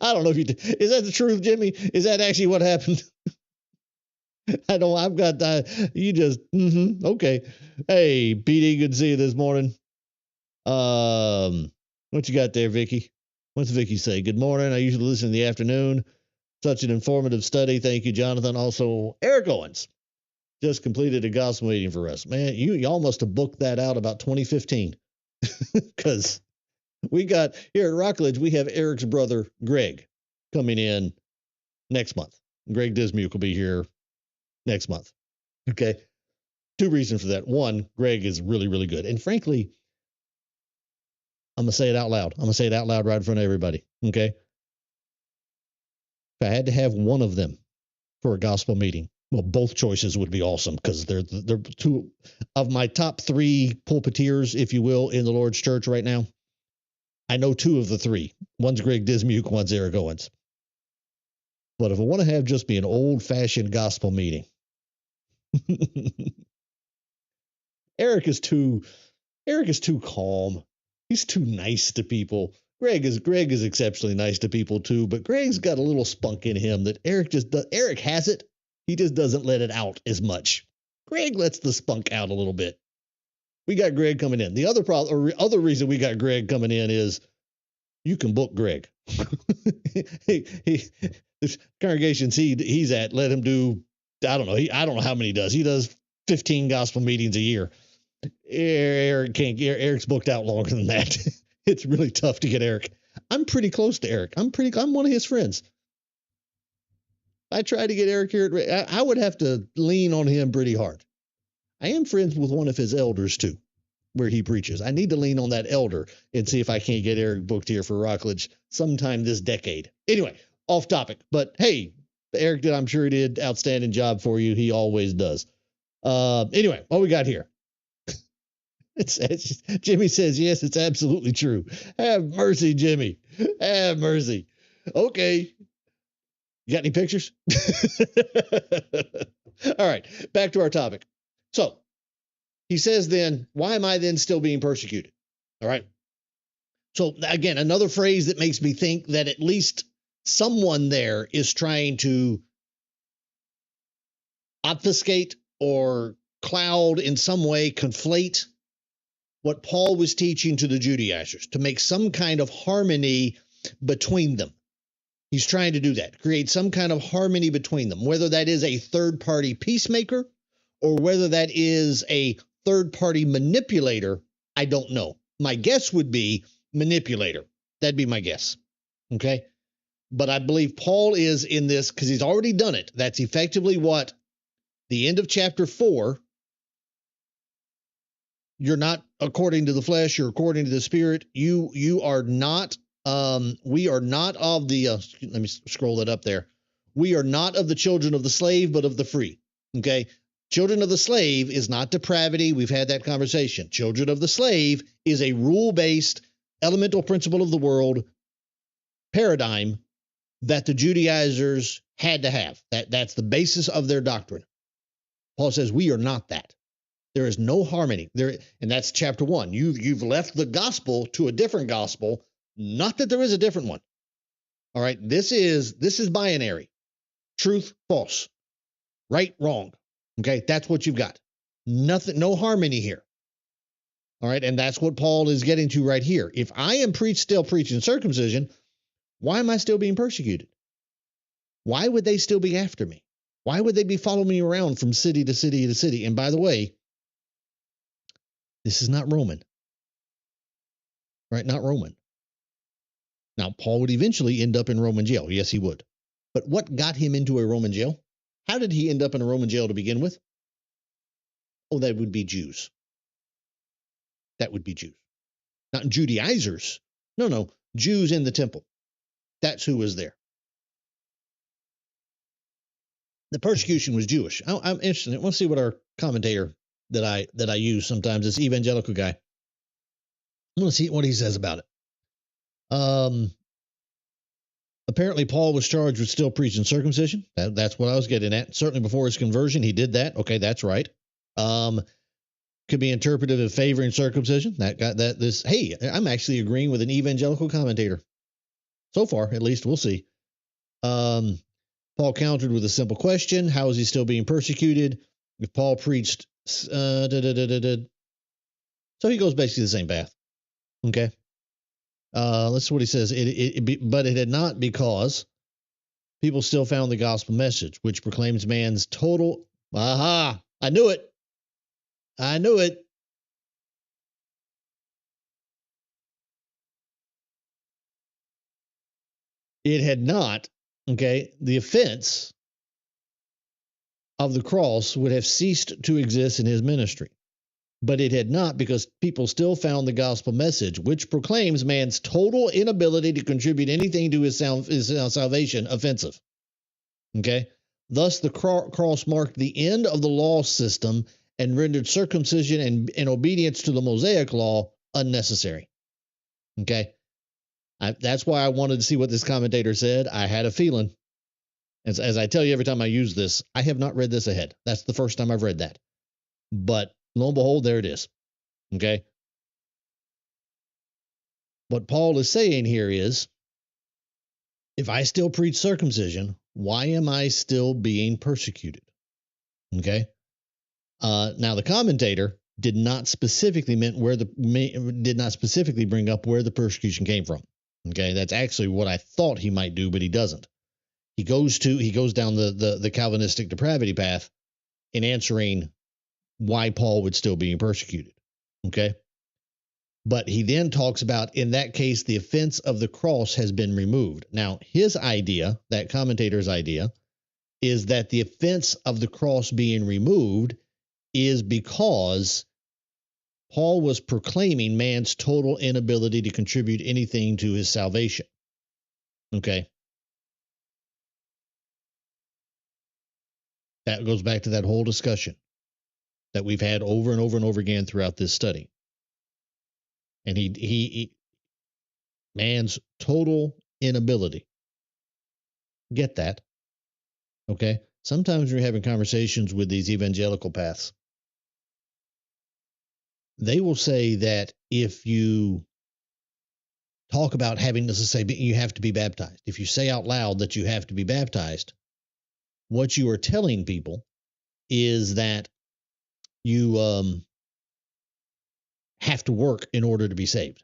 I don't know if is that the truth, Jimmy? Is that actually what happened? I've got that. You just, okay. Hey, PD, good to see you this morning. What you got there, Vicky? What's Vicky say? Good morning. I usually listen in the afternoon. Such an informative study. Thank you, Jonathan. Also, Eric Owens just completed a gospel meeting for us. Man, y'all must have booked that out about 2015. Because we got, here at Rockledge, we have Eric's brother, Greg, coming in next month. Greg Dismuke will be here next month. Okay. 2 reasons for that. 1, Greg is really, really good. And frankly, I'm going to say it out loud. I'm going to say it out loud right in front of everybody. Okay. If I had to have one of them for a gospel meeting, well, both choices would be awesome, because they're 2 of my top 3 pulpiteers, if you will, in the Lord's church right now. I know 2 of the 3. One's Greg Dismuke, one's Eric Owens. But if I want to have just be an old-fashioned gospel meeting, Eric is too calm. He's too nice to people. Greg is exceptionally nice to people too, but Greg's got a little spunk in him that Eric just does. Eric has it. He just doesn't let it out as much. Greg lets the spunk out a little bit. We got Greg coming in. The other reason we got Greg coming in is you can book Greg. This congregations he's at, let him do, I don't know. I don't know how many he does. He does 15 gospel meetings a year. Eric can't. Eric's booked out longer than that. It's really tough to get Eric. I'm pretty close to Eric. I'm one of his friends. I tried to get Eric here. I would have to lean on him pretty hard. I am friends with one of his elders too, where he preaches. I need to lean on that elder and see if I can't get Eric booked here for Rockledge sometime this decade. Anyway, off topic. But hey, Eric I'm sure he did outstanding job for you. He always does. Anyway, what we got here? Jimmy says, yes, it's absolutely true. Have mercy, Jimmy. Have mercy. Okay. You got any pictures? All right, back to our topic. So he says then, why am I then still being persecuted? All right. So again, another phrase that makes me think that at least someone there is trying to obfuscate or cloud in some way, conflate what Paul was teaching to the Judaizers to make some kind of harmony between them. He's trying to do that, create some kind of harmony between them, whether that is a third-party peacemaker or whether that is a third-party manipulator. I don't know. My guess would be manipulator. That'd be my guess. Okay? But I believe Paul is in this because he's already done it. That's effectively what the end of chapter 4, you're not according to the flesh, you're according to the spirit. You are not, we are not of the, let me scroll that up there. We are not of the children of the slave, but of the free. Okay. Children of the slave is not depravity. We've had that conversation. Children of the slave is a rule-based elemental principle of the world paradigm that the Judaizers had to have. That's the basis of their doctrine. Paul says we are not that. There is no harmony there, and that's chapter 1. You've left the gospel to a different gospel. Not that there is a different one. All right, this is binary, truth, false, right, wrong. Okay, that's what you've got. Nothing, no harmony here. All right, and that's what Paul is getting to right here. If I am still preaching circumcision, why am I still being persecuted? Why would they still be after me? Why would they be following me around from city to city to city? And by the way, this is not Roman, right? Not Roman. Now, Paul would eventually end up in Roman jail. Yes, he would. But what got him into a Roman jail? How did he end up in a Roman jail to begin with? Oh, that would be Jews. That would be Jews. Not Judaizers. No, Jews in the temple. That's who was there. The persecution was Jewish. I'm interested. I want to see what our commentator that I use sometimes, this evangelical guy. I want to see what he says about it. Apparently Paul was charged with still preaching circumcision. That's what I was getting at. Certainly before his conversion, he did that. Okay, that's right. Could be interpreted as favoring circumcision. Hey, I'm actually agreeing with an evangelical commentator. So far, at least, we'll see. Paul countered with a simple question. How is he still being persecuted? If Paul preached, so he goes basically the same path. Okay. Let's see what he says. But it had not, because people still found the gospel message, which proclaims man's total. Aha! I knew it. It had not. Okay. The offense of the cross would have ceased to exist in his ministry. But it had not, because people still found the gospel message, which proclaims man's total inability to contribute anything to his salvation, offensive. Okay? Thus, the cross marked the end of the law system and rendered circumcision and obedience to the Mosaic law unnecessary. Okay? That's why I wanted to see what this commentator said. I had a feeling. As I tell you every time I use this, I have not read this ahead. That's the first time I've read that. But lo and behold, there it is. Okay? What Paul is saying here is, if I still preach circumcision, why am I still being persecuted? Okay? Now the commentator did not specifically bring up where the persecution came from. Okay? That's actually what I thought he might do, but he doesn't. He goes down the Calvinistic depravity path in answering why Paul would still be persecuted. Okay? But he then talks about, in that case, the offense of the cross has been removed. Now, his idea, that commentator's idea, is that the offense of the cross being removed is because Paul was proclaiming man's total inability to contribute anything to his salvation. Okay. That goes back to that whole discussion that we've had over and over and over again throughout this study. And he man's total inability. Get that. Okay. Sometimes we're having conversations with these evangelical paths. They will say that if you talk about having to say you have to be baptized, if you say out loud that you have to be baptized, what you are telling people is that you have to work in order to be saved.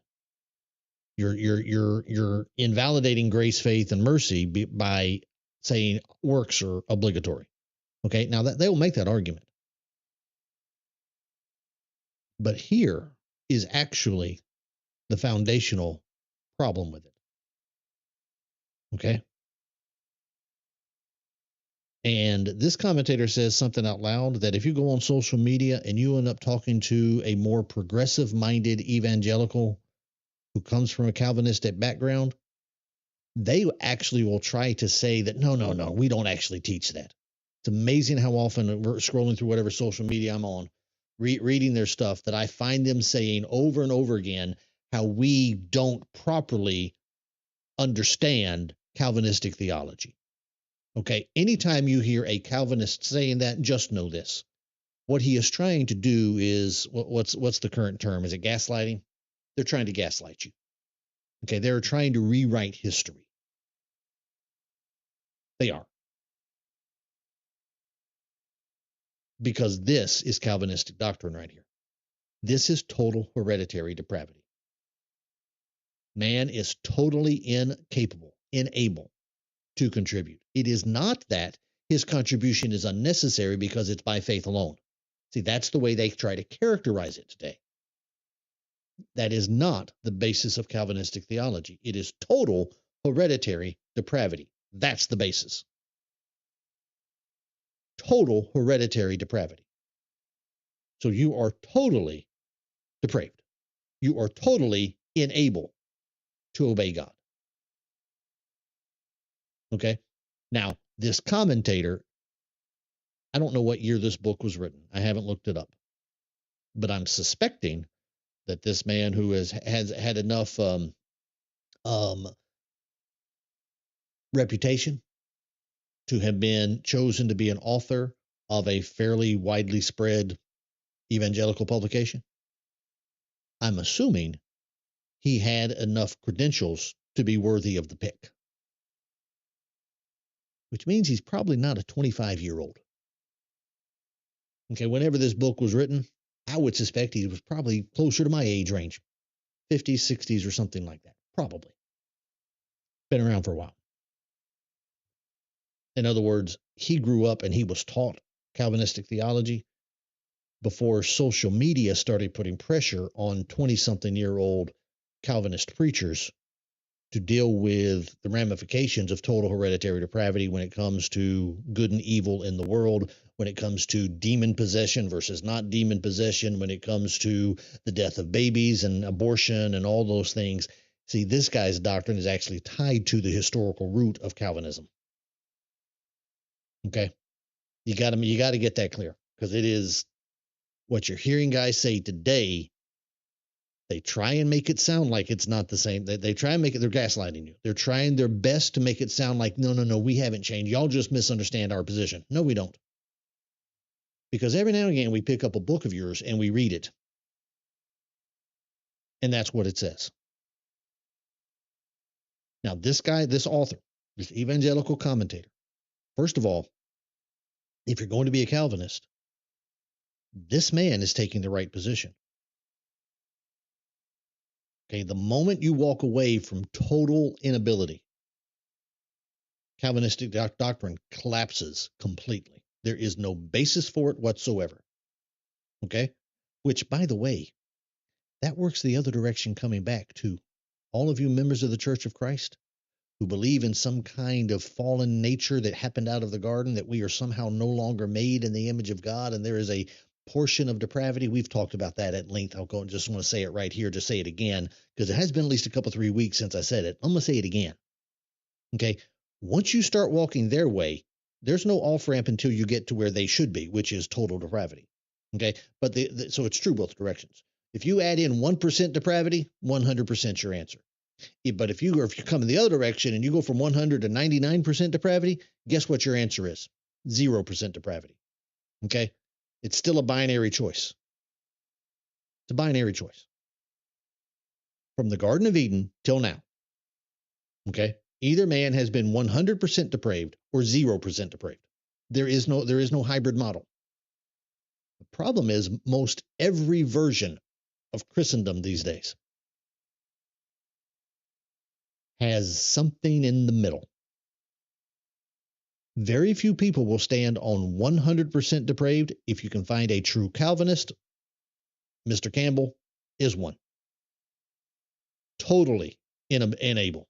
You're invalidating grace, faith, and mercy by saying works are obligatory. Okay, now that they will make that argument, but here is actually the foundational problem with it. Okay. And this commentator says something out loud that if you go on social media and you end up talking to a more progressive minded evangelical who comes from a Calvinistic background, they actually will try to say that, no, we don't actually teach that. It's amazing how often we're scrolling through whatever social media I'm on, reading their stuff, that I find them saying over and over again how we don't properly understand Calvinistic theology. Okay, anytime you hear a Calvinist saying that, just know this. What he is trying to do is, what's the current term? Is it gaslighting? They're trying to gaslight you. Okay, they're trying to rewrite history. They are. Because this is Calvinistic doctrine right here. This is total hereditary depravity. Man is totally incapable, unable to contribute. It is not that his contribution is unnecessary because it's by faith alone. See, that's the way they try to characterize it today. That is not the basis of Calvinistic theology. It is total hereditary depravity. That's the basis. Total hereditary depravity. So you are totally depraved. You are totally unable to obey God. Okay? Now, this commentator, I don't know what year this book was written. I haven't looked it up. But I'm suspecting that this man who has had enough reputation to have been chosen to be an author of a fairly widely spread evangelical publication, I'm assuming he had enough credentials to be worthy of the pick, which means he's probably not a 25-year-old. Okay, whenever this book was written, I would suspect he was probably closer to my age range, 50s, 60s, or something like that. Probably. Been around for a while. In other words, he grew up and he was taught Calvinistic theology before social media started putting pressure on 20-something-year-old Calvinist preachers to deal with the ramifications of total hereditary depravity when it comes to good and evil in the world, when it comes to demon possession versus not demon possession, when it comes to the death of babies and abortion and all those things. See, this guy's doctrine is actually tied to the historical root of Calvinism. Okay? You got to get that clear, because it is what you're hearing guys say today. They try and make it sound like it's not the same. They try and make it, they're gaslighting you. They're trying their best to make it sound like, no, we haven't changed. Y'all just misunderstand our position. No, we don't. Because every now and again, we pick up a book of yours and we read it. And that's what it says. Now, this guy, this author, this evangelical commentator, first of all, if you're going to be a Calvinist, this man is taking the right position. Okay, the moment you walk away from total inability, Calvinistic doctrine collapses completely. There is no basis for it whatsoever. Okay? Which, by the way, that works the other direction coming back too. All of you members of the Church of Christ, who believe in some kind of fallen nature that happened out of the garden, that we are somehow no longer made in the image of God, and there is a portion of depravity. We've talked about that at length. I'll go and just want to say it right here, to say it again, because it has been at least a couple, 3 weeks since I said it. I'm going to say it again. Okay. Once you start walking their way, there's no off ramp until you get to where they should be, which is total depravity. Okay. But so it's true both directions. If you add in 1% depravity, 100% your answer. But if you come in the other direction and you go from 100 to 99% depravity, guess what your answer is? 0% depravity. Okay. It's still a binary choice. It's a binary choice. From the Garden of Eden till now. Okay. Either man has been 100% depraved or 0% depraved. There is no hybrid model. The problem is most every version of Christendom these days has something in the middle. Very few people will stand on 100% depraved. If you can find a true Calvinist, Mr. Campbell is one. Totally unable.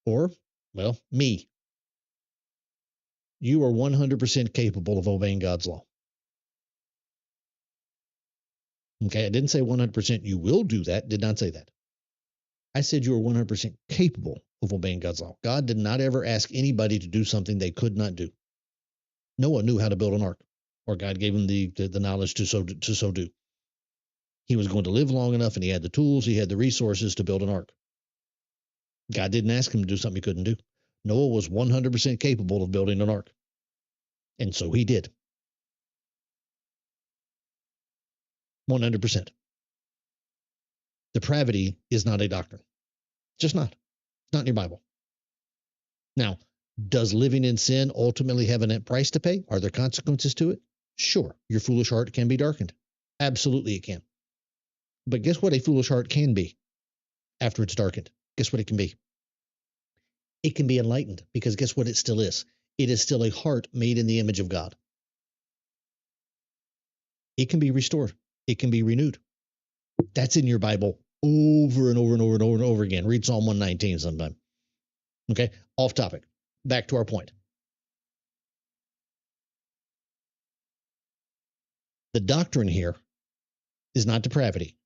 Or, well, me. You are 100% capable of obeying God's law. Okay, I didn't say 100% you will do that. Did not say that. I said you are 100% capable of obeying God's law. God did not ever ask anybody to do something they could not do. Noah knew how to build an ark, or God gave him the knowledge to so do. He was going to live long enough, and he had the tools, he had the resources to build an ark. God didn't ask him to do something he couldn't do. Noah was 100% capable of building an ark, and so he did. 100%. Depravity is not a doctrine. It's just not. It's not in your Bible. Now, does living in sin ultimately have a net price to pay? Are there consequences to it? Sure. Your foolish heart can be darkened. Absolutely it can. But guess what a foolish heart can be after it's darkened? Guess what it can be? It can be enlightened, because guess what it still is? It is still a heart made in the image of God. It can be restored. It can be renewed. That's in your Bible over and over and over and over and over again. Read Psalm 119 sometime. Okay, off topic. Back to our point. The doctrine here is not depravity.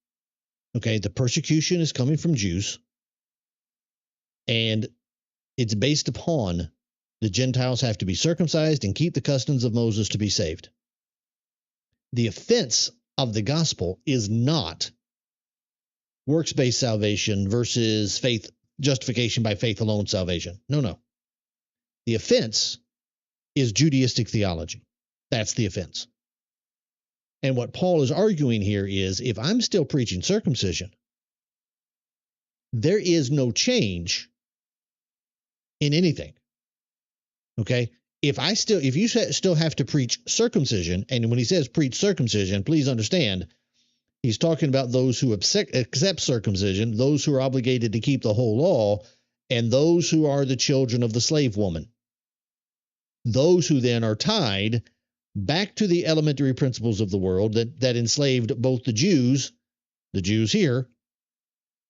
Okay, the persecution is coming from Jews, and it's based upon the Gentiles have to be circumcised and keep the customs of Moses to be saved. The offense of the gospel is not works-based salvation versus faith, justification by faith alone salvation. No. The offense is Judaistic theology. That's the offense. And what Paul is arguing here is, if I'm still preaching circumcision, there is no change in anything. Okay? If you still have to preach circumcision, and when he says preach circumcision, please understand, he's talking about those who accept circumcision, those who are obligated to keep the whole law, and those who are the children of the slave woman. Those who then are tied back to the elementary principles of the world that enslaved both the Jews here,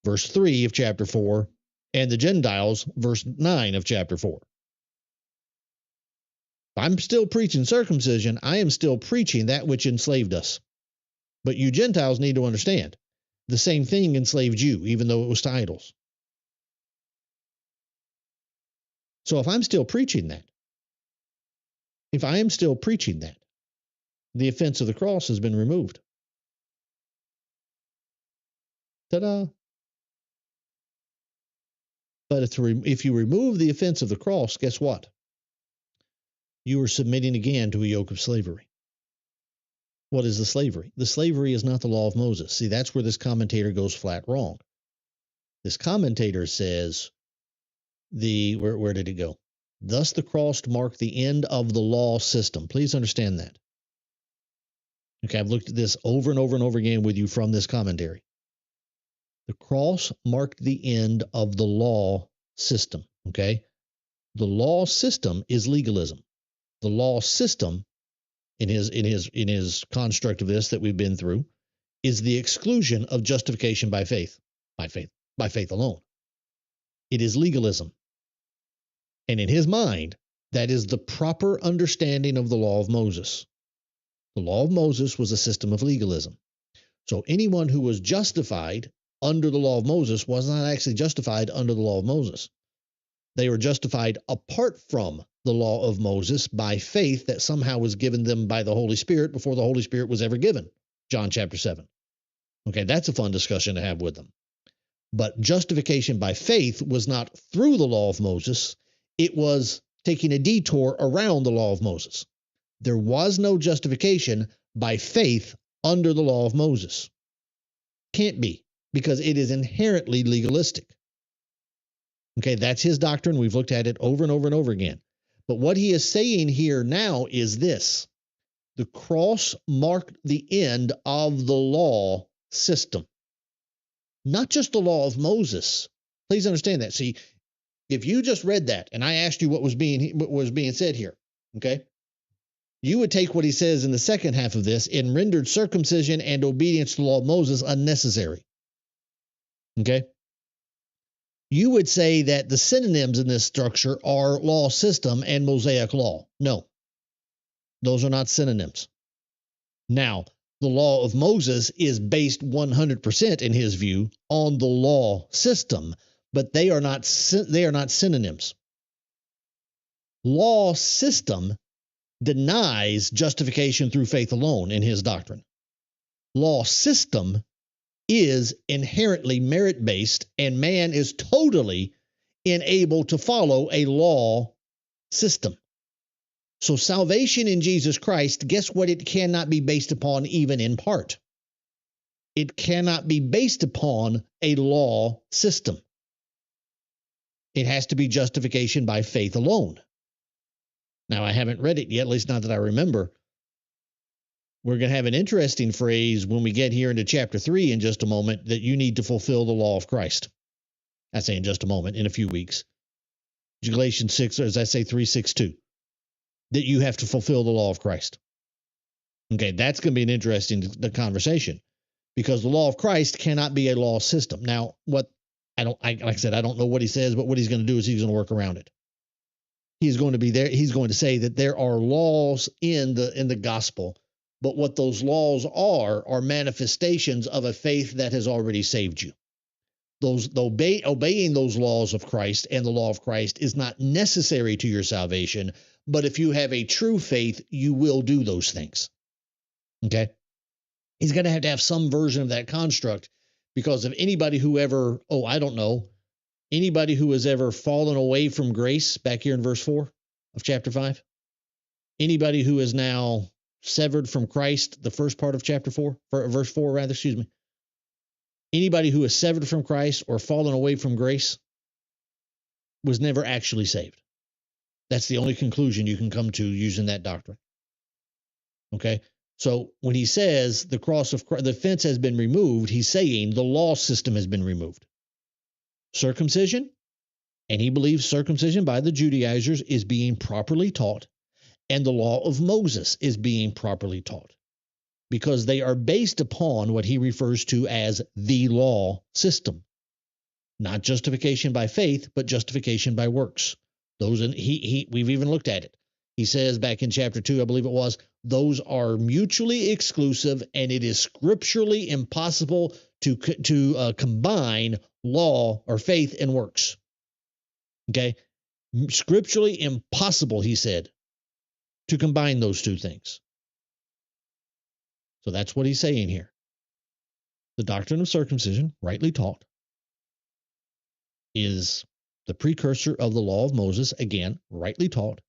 verse 3 of chapter 4, and the Gentiles, verse 9 of chapter 4. If I'm still preaching circumcision, I am still preaching that which enslaved us. But you Gentiles need to understand, the same thing enslaved you, even though it was to idols. So if I'm still preaching that, the offense of the cross has been removed. Ta-da! But if you remove the offense of the cross, guess what? You are submitting again to a yoke of slavery. What is the slavery? The slavery is not the law of Moses. See, that's where this commentator goes flat wrong. This commentator says, where did it go? Thus the cross marked the end of the law system. Please understand that. Okay, I've looked at this over and over and over again with you from this commentary. The cross marked the end of the law system. Okay? The law system is legalism. The law system, in his construct of this that we've been through, is the exclusion of justification by faith alone. It is legalism. And in his mind, that is the proper understanding of the law of Moses. The law of Moses was a system of legalism. So anyone who was justified under the law of Moses was not actually justified under the law of Moses. They were justified apart from the law of Moses by faith that somehow was given them by the Holy Spirit before the Holy Spirit was ever given. John chapter 7. Okay, that's a fun discussion to have with them. But justification by faith was not through the law of Moses. It was taking a detour around the law of Moses. There was no justification by faith under the law of Moses. Can't be, because it is inherently legalistic. Okay, that's his doctrine. We've looked at it over and over and over again. But what he is saying here now is this. The cross marked the end of the law system. Not just the law of Moses. Please understand that. See, if you just read that and I asked you what was being said here, okay, you would take what he says in the second half of this and rendered circumcision and obedience to the law of Moses unnecessary. Okay? You would say that the synonyms in this structure are law system and Mosaic law. No, those are not synonyms. Now, the law of Moses is based 100% in his view on the law system, but they are not synonyms. Law system denies justification through faith alone in his doctrine. Law system is inherently merit-based, and man is totally unable to follow a law system. So salvation in Jesus Christ, guess what it cannot be based upon even in part? It cannot be based upon a law system. It has to be justification by faith alone. Now, I haven't read it yet, at least not that I remember. We're going to have an interesting phrase when we get here into chapter 3 in just a moment, that you need to fulfill the law of Christ. I say in just a moment, in a few weeks. Galatians 6, or as I say, 3:6-2. That you have to fulfill the law of Christ. Okay, that's going to be an interesting conversation, because the law of Christ cannot be a law system. Now, like I said, I don't know what he says, but what he's going to do is he's going to work around it. He's going to say that there are laws in the gospel, but what those laws are manifestations of a faith that has already saved you. Obeying those laws of Christ and the law of Christ is not necessary to your salvation, but if you have a true faith, you will do those things. Okay? He's going to have some version of that construct, because of anybody who ever, anybody who has ever fallen away from grace, back here in verse 4 of chapter 5, anybody who is now severed from Christ, the first part of chapter 4, verse 4 rather, excuse me, anybody who is severed from Christ or fallen away from grace was never actually saved. That's the only conclusion you can come to using that doctrine. Okay? So when he says the cross of Christ, the fence has been removed, he's saying the law system has been removed. Circumcision, and he believes circumcision by the Judaizers is being properly taught, and the law of Moses is being properly taught, because they are based upon what he refers to as the law system. Not justification by faith, but justification by works. We've even looked at it. He says back in chapter 2, I believe it was, those are mutually exclusive, and it is scripturally impossible to combine law or faith and works. Okay? Scripturally impossible, he said, to combine those two things. So that's what he's saying here. The doctrine of circumcision, rightly taught, is the precursor of the law of Moses, again, rightly taught.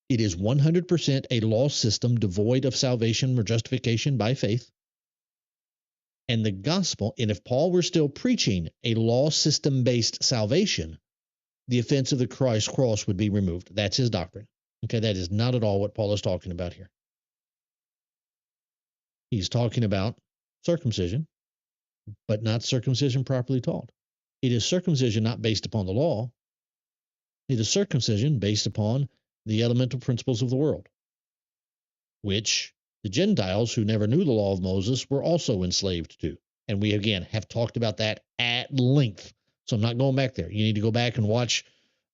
It is 100% a law system devoid of salvation or justification by faith. And the gospel, and if Paul were still preaching a law system-based salvation, the offense of the Christ cross would be removed. That's his doctrine. Okay, that is not at all what Paul is talking about here. He's talking about circumcision, but not circumcision properly taught. It is circumcision not based upon the law. It is circumcision based upon the elemental principles of the world, which the Gentiles who never knew the law of Moses were also enslaved to. And we, again, have talked about that at length. So I'm not going back there. You need to go back and watch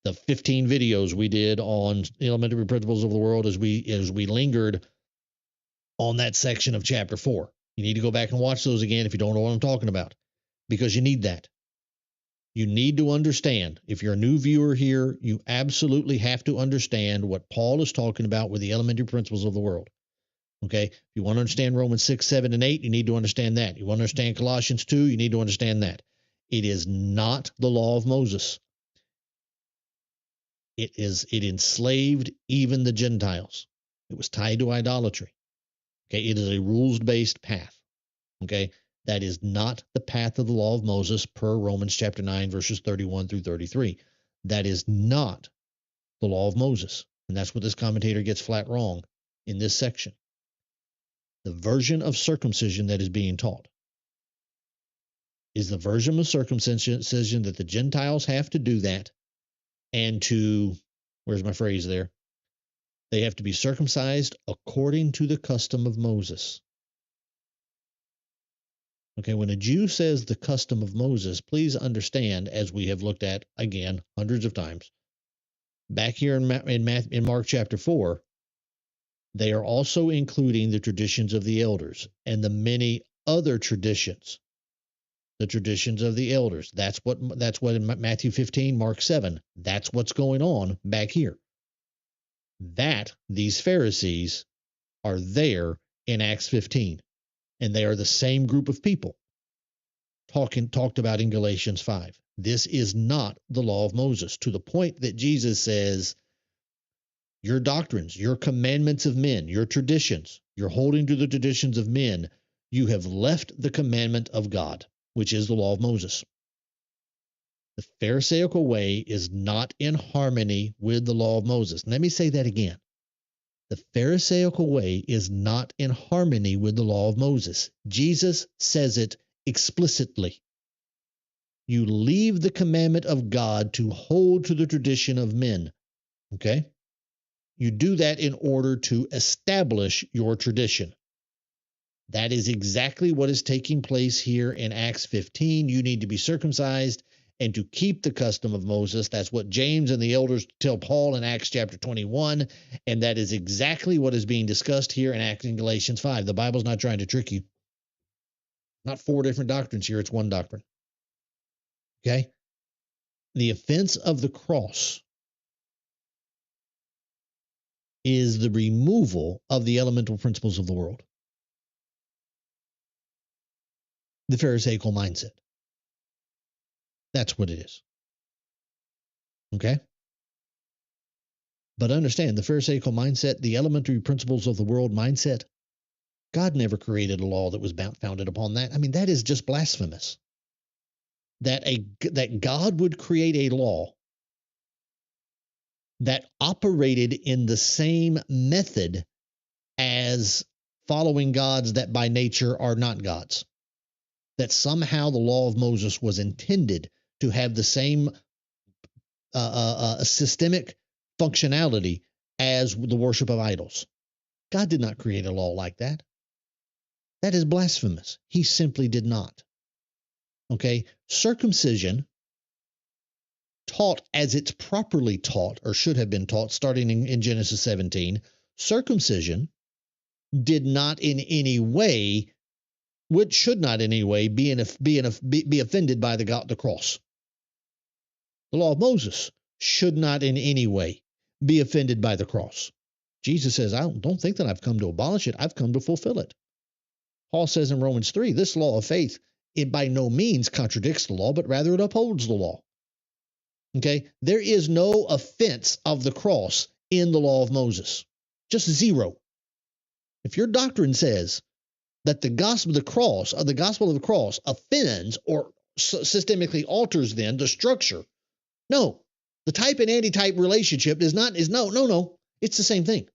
the 15 videos we did on elementary principles of the world as we lingered on that section of chapter 4. You need to go back and watch those again if you don't know what I'm talking about, because you need that. You need to understand. If you're a new viewer here, you absolutely have to understand what Paul is talking about with the elementary principles of the world. Okay? If you want to understand Romans 6, 7, and 8, you need to understand that. You want to understand Colossians 2, you need to understand that. It is not the law of Moses. It enslaved even the Gentiles. It was tied to idolatry. Okay? It is a rules-based path. Okay? That is not the path of the law of Moses per Romans chapter 9, verses 31 through 33. That is not the law of Moses. And that's what this commentator gets flat wrong in this section. The version of circumcision that is being taught is the version of circumcision that the Gentiles have to do that, and to, where's my phrase there? They have to be circumcised according to the custom of Moses. Okay, when a Jew says the custom of Moses, please understand, as we have looked at, again, hundreds of times, back here in Mark chapter 4, they are also including the traditions of the elders and the many other traditions. The traditions of the elders. That's what in Matthew 15, Mark 7, that's what's going on back here. That these Pharisees are there in Acts 15. And they are the same group of people talked about in Galatians 5. This is not the law of Moses, to the point that Jesus says, your doctrines, your commandments of men, your traditions, you're holding to the traditions of men, you have left the commandment of God, which is the law of Moses. The Pharisaical way is not in harmony with the law of Moses. And let me say that again. The Pharisaical way is not in harmony with the law of Moses. Jesus says it explicitly. You leave the commandment of God to hold to the tradition of men. Okay? You do that in order to establish your tradition. That is exactly what is taking place here in Acts 15. You need to be circumcised and to keep the custom of Moses. That's what James and the elders tell Paul in Acts chapter 21, and that is exactly what is being discussed here in Galatians 5. The Bible's not trying to trick you. Not 4 different doctrines here, it's one doctrine. Okay? The offense of the cross is the removal of the elemental principles of the world. The Pharisaical mindset. That's what it is. Okay? But understand, the Pharisaical mindset, the elementary principles of the world mindset, God never created a law that was founded upon that. I mean, that is just blasphemous. That God would create a law that operated in the same method as following gods that by nature are not gods. That somehow the law of Moses was intended to have the same systemic functionality as the worship of idols. God did not create a law like that. That is blasphemous. He simply did not. Okay? Circumcision, taught as it's properly taught, or should have been taught, starting in Genesis 17, circumcision did not in any way, which should not in any way, be offended by the cross. The law of Moses should not in any way be offended by the cross. Jesus says, I don't think that I've come to abolish it. I've come to fulfill it. Paul says in Romans 3, this law of faith, it by no means contradicts the law, but rather it upholds the law. Okay? There is no offense of the cross in the law of Moses. Just zero. If your doctrine says that the gospel of the cross offends or systemically alters then the structure, no. The type and antitype relationship is no. It's the same thing.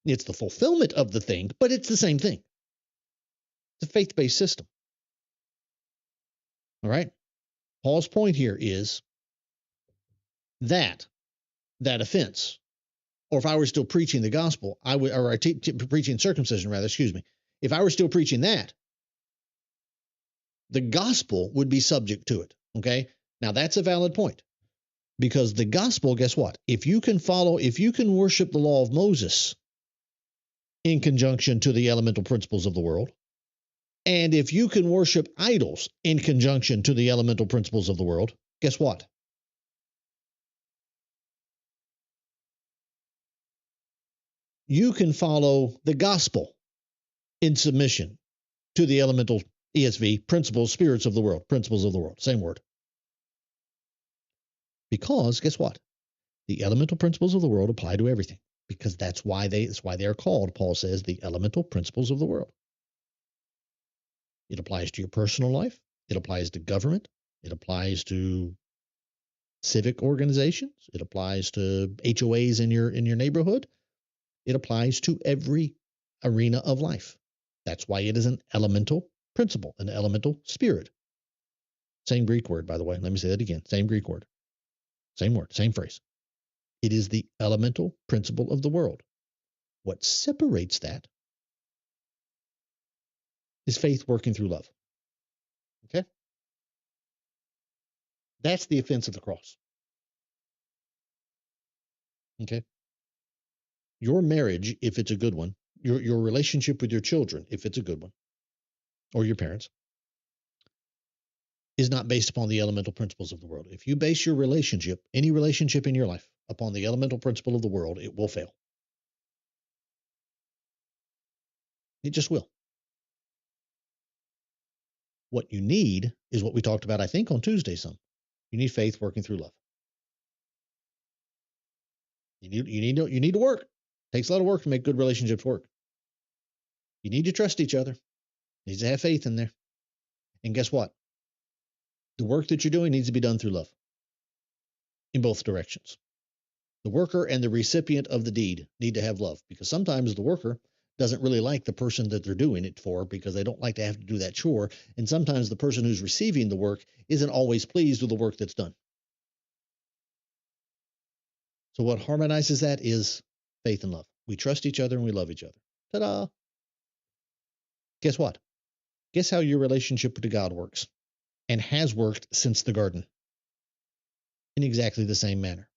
It's the fulfillment of the thing, but it's the same thing. It's a faith-based system. All right? Paul's point here is that offense, or if I were still preaching the gospel, preaching circumcision rather, if I were still preaching that, the gospel would be subject to it. Okay. Now that's a valid point because the gospel, guess what? If you can worship the law of Moses in conjunction to the elemental principles of the world, and if you can worship idols in conjunction to the elemental principles of the world, guess what? You can follow the gospel in submission to the elemental ESV principles, spirits of the world, principles of the world, same word. Because guess what? The elemental principles of the world apply to everything. Because that's why they are called, Paul says, the elemental principles of the world. It applies to your personal life. It applies to government. It applies to civic organizations. It applies to HOAs in your neighborhood. It applies to every arena of life. That's why it is an elemental principle, an elemental spirit. Same Greek word, by the way. Let me say that again. Same Greek word. Same word, same phrase. It is the elemental principle of the world. What separates that is faith working through love. Okay? That's the offense of the cross. Okay? Your marriage, if it's a good one, your relationship with your children, if it's a good one, or your parents, is not based upon the elemental principles of the world. If you base your relationship, any relationship in your life, upon the elemental principle of the world, it will fail. It just will. What you need is what we talked about, I think, on Tuesday some. You need faith working through love. You need to work. It takes a lot of work to make good relationships work. You need to trust each other. You need to have faith in there. And guess what? The work that you're doing needs to be done through love in both directions. The worker and the recipient of the deed need to have love because sometimes the worker doesn't really like the person that they're doing it for because they don't like to have to do that chore. And sometimes the person who's receiving the work isn't always pleased with the work that's done. So what harmonizes that is faith and love. We trust each other and we love each other. Ta-da! Guess what? Guess how your relationship to God works and has worked since the garden in exactly the same manner.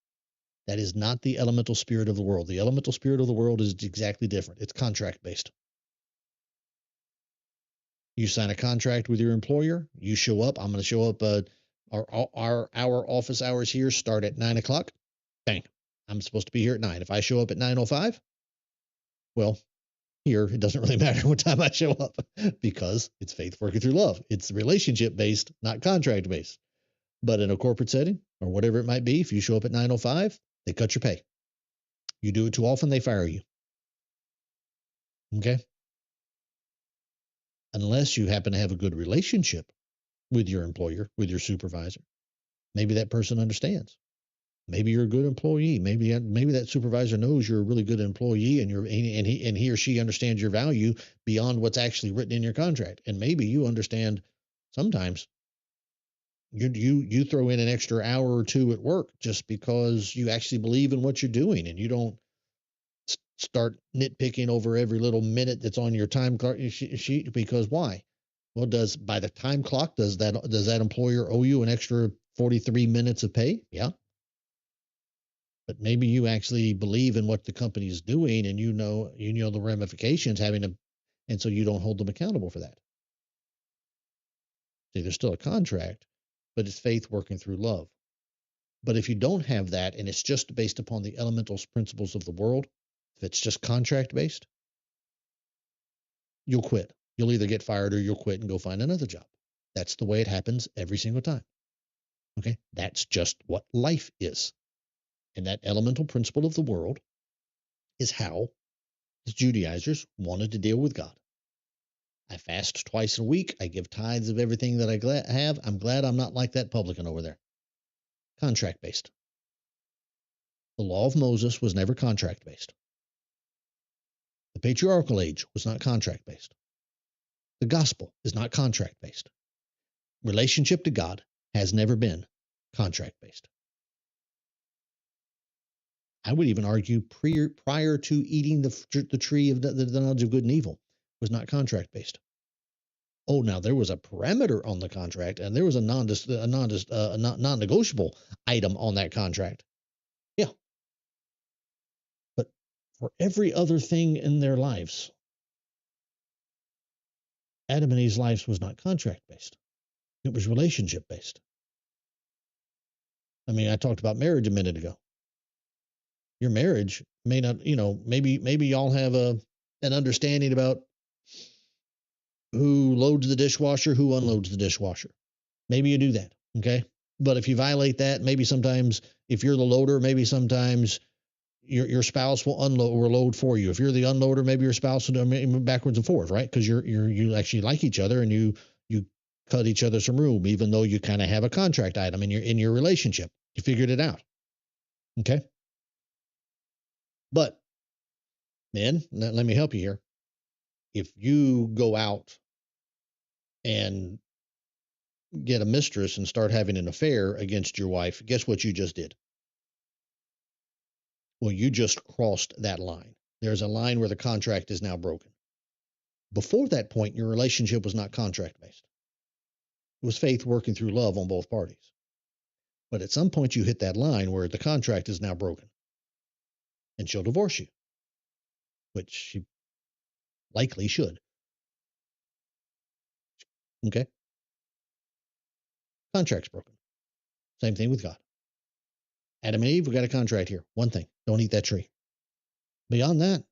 That is not the elemental spirit of the world. The elemental spirit of the world is exactly different. It's contract based. You sign a contract with your employer. You show up. I'm going to show up. Our office hours here start at 9:00. Bang. I'm supposed to be here at 9. If I show up at 9:05, well, here it doesn't really matter what time I show up because it's faith working through love. It's relationship based, not contract based. But in a corporate setting or whatever it might be, if you show up at 9:05, they cut your pay. You do it too often, they fire you. Okay? Unless you happen to have a good relationship with your employer, with your supervisor. Maybe that person understands. Maybe you're a good employee. Maybe that supervisor knows you're a really good employee and he or she understands your value beyond what's actually written in your contract. And maybe you understand sometimes you throw in an extra hour or two at work just because you actually believe in what you're doing and you don't start nitpicking over every little minute that's on your time clock sheet because why? Well, by the time clock, does that employer owe you an extra 43 minutes of pay? Yeah. But maybe you actually believe in what the company is doing and you know the ramifications and so you don't hold them accountable for that. See, there's still a contract, but it's faith working through love. But if you don't have that and it's just based upon the elemental principles of the world, if it's just contract based, you'll quit. You'll either get fired or you'll quit and go find another job. That's the way it happens every single time. Okay? That's just what life is. And that elemental principle of the world is how the Judaizers wanted to deal with God. I fast twice a week. I give tithes of everything that I have. I'm glad I'm not like that publican over there. Contract based. The law of Moses was never contract based. The patriarchal age was not contract based. The gospel is not contract based. Relationship to God has never been contract based. I would even argue prior to eating the tree of the knowledge of good and evil was not contract based. Oh, now there was a parameter on the contract, and there was a non-negotiable item on that contract. Yeah, but for every other thing in their lives, Adam and Eve's lives was not contract based. It was relationship based. I mean, I talked about marriage a minute ago. Your marriage may not, maybe y'all have an understanding about who loads the dishwasher, who unloads the dishwasher. Maybe you do that, okay? But if you violate that, maybe sometimes if you're the loader, maybe sometimes your spouse will unload or load for you. If you're the unloader, maybe your spouse will do backwards and forwards, right? Because you actually like each other and you cut each other some room, even though you kind of have a contract item in your relationship. You figured it out, okay? But men, let me help you here. If you go out and get a mistress and start having an affair against your wife, guess what you just did? Well, you just crossed that line. There's a line where the contract is now broken. Before that point, your relationship was not contract based. It was faith working through love on both parties. But at some point, you hit that line where the contract is now broken. And she'll divorce you, which she likely should. Okay? Contract's broken. Same thing with God. Adam and Eve, we got a contract here. One thing, don't eat that tree. Beyond that,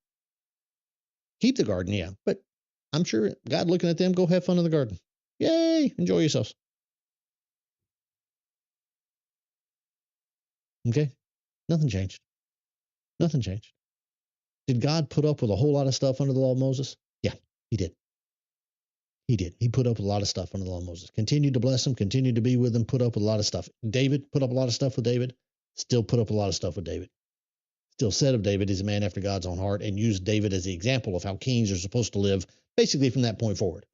keep the garden, yeah. But I'm sure God looking at them, go have fun in the garden. Yay, enjoy yourselves. Okay? Nothing changed. Nothing changed. Did God put up with a whole lot of stuff under the law of Moses? Yeah, he did. He did. He put up with a lot of stuff under the law of Moses. Continued to bless him, continued to be with him, put up with a lot of stuff. David put up a lot of stuff with David, still put up a lot of stuff with David. Still said of David, he's a man after God's own heart, and used David as the example of how kings are supposed to live, basically from that point forward.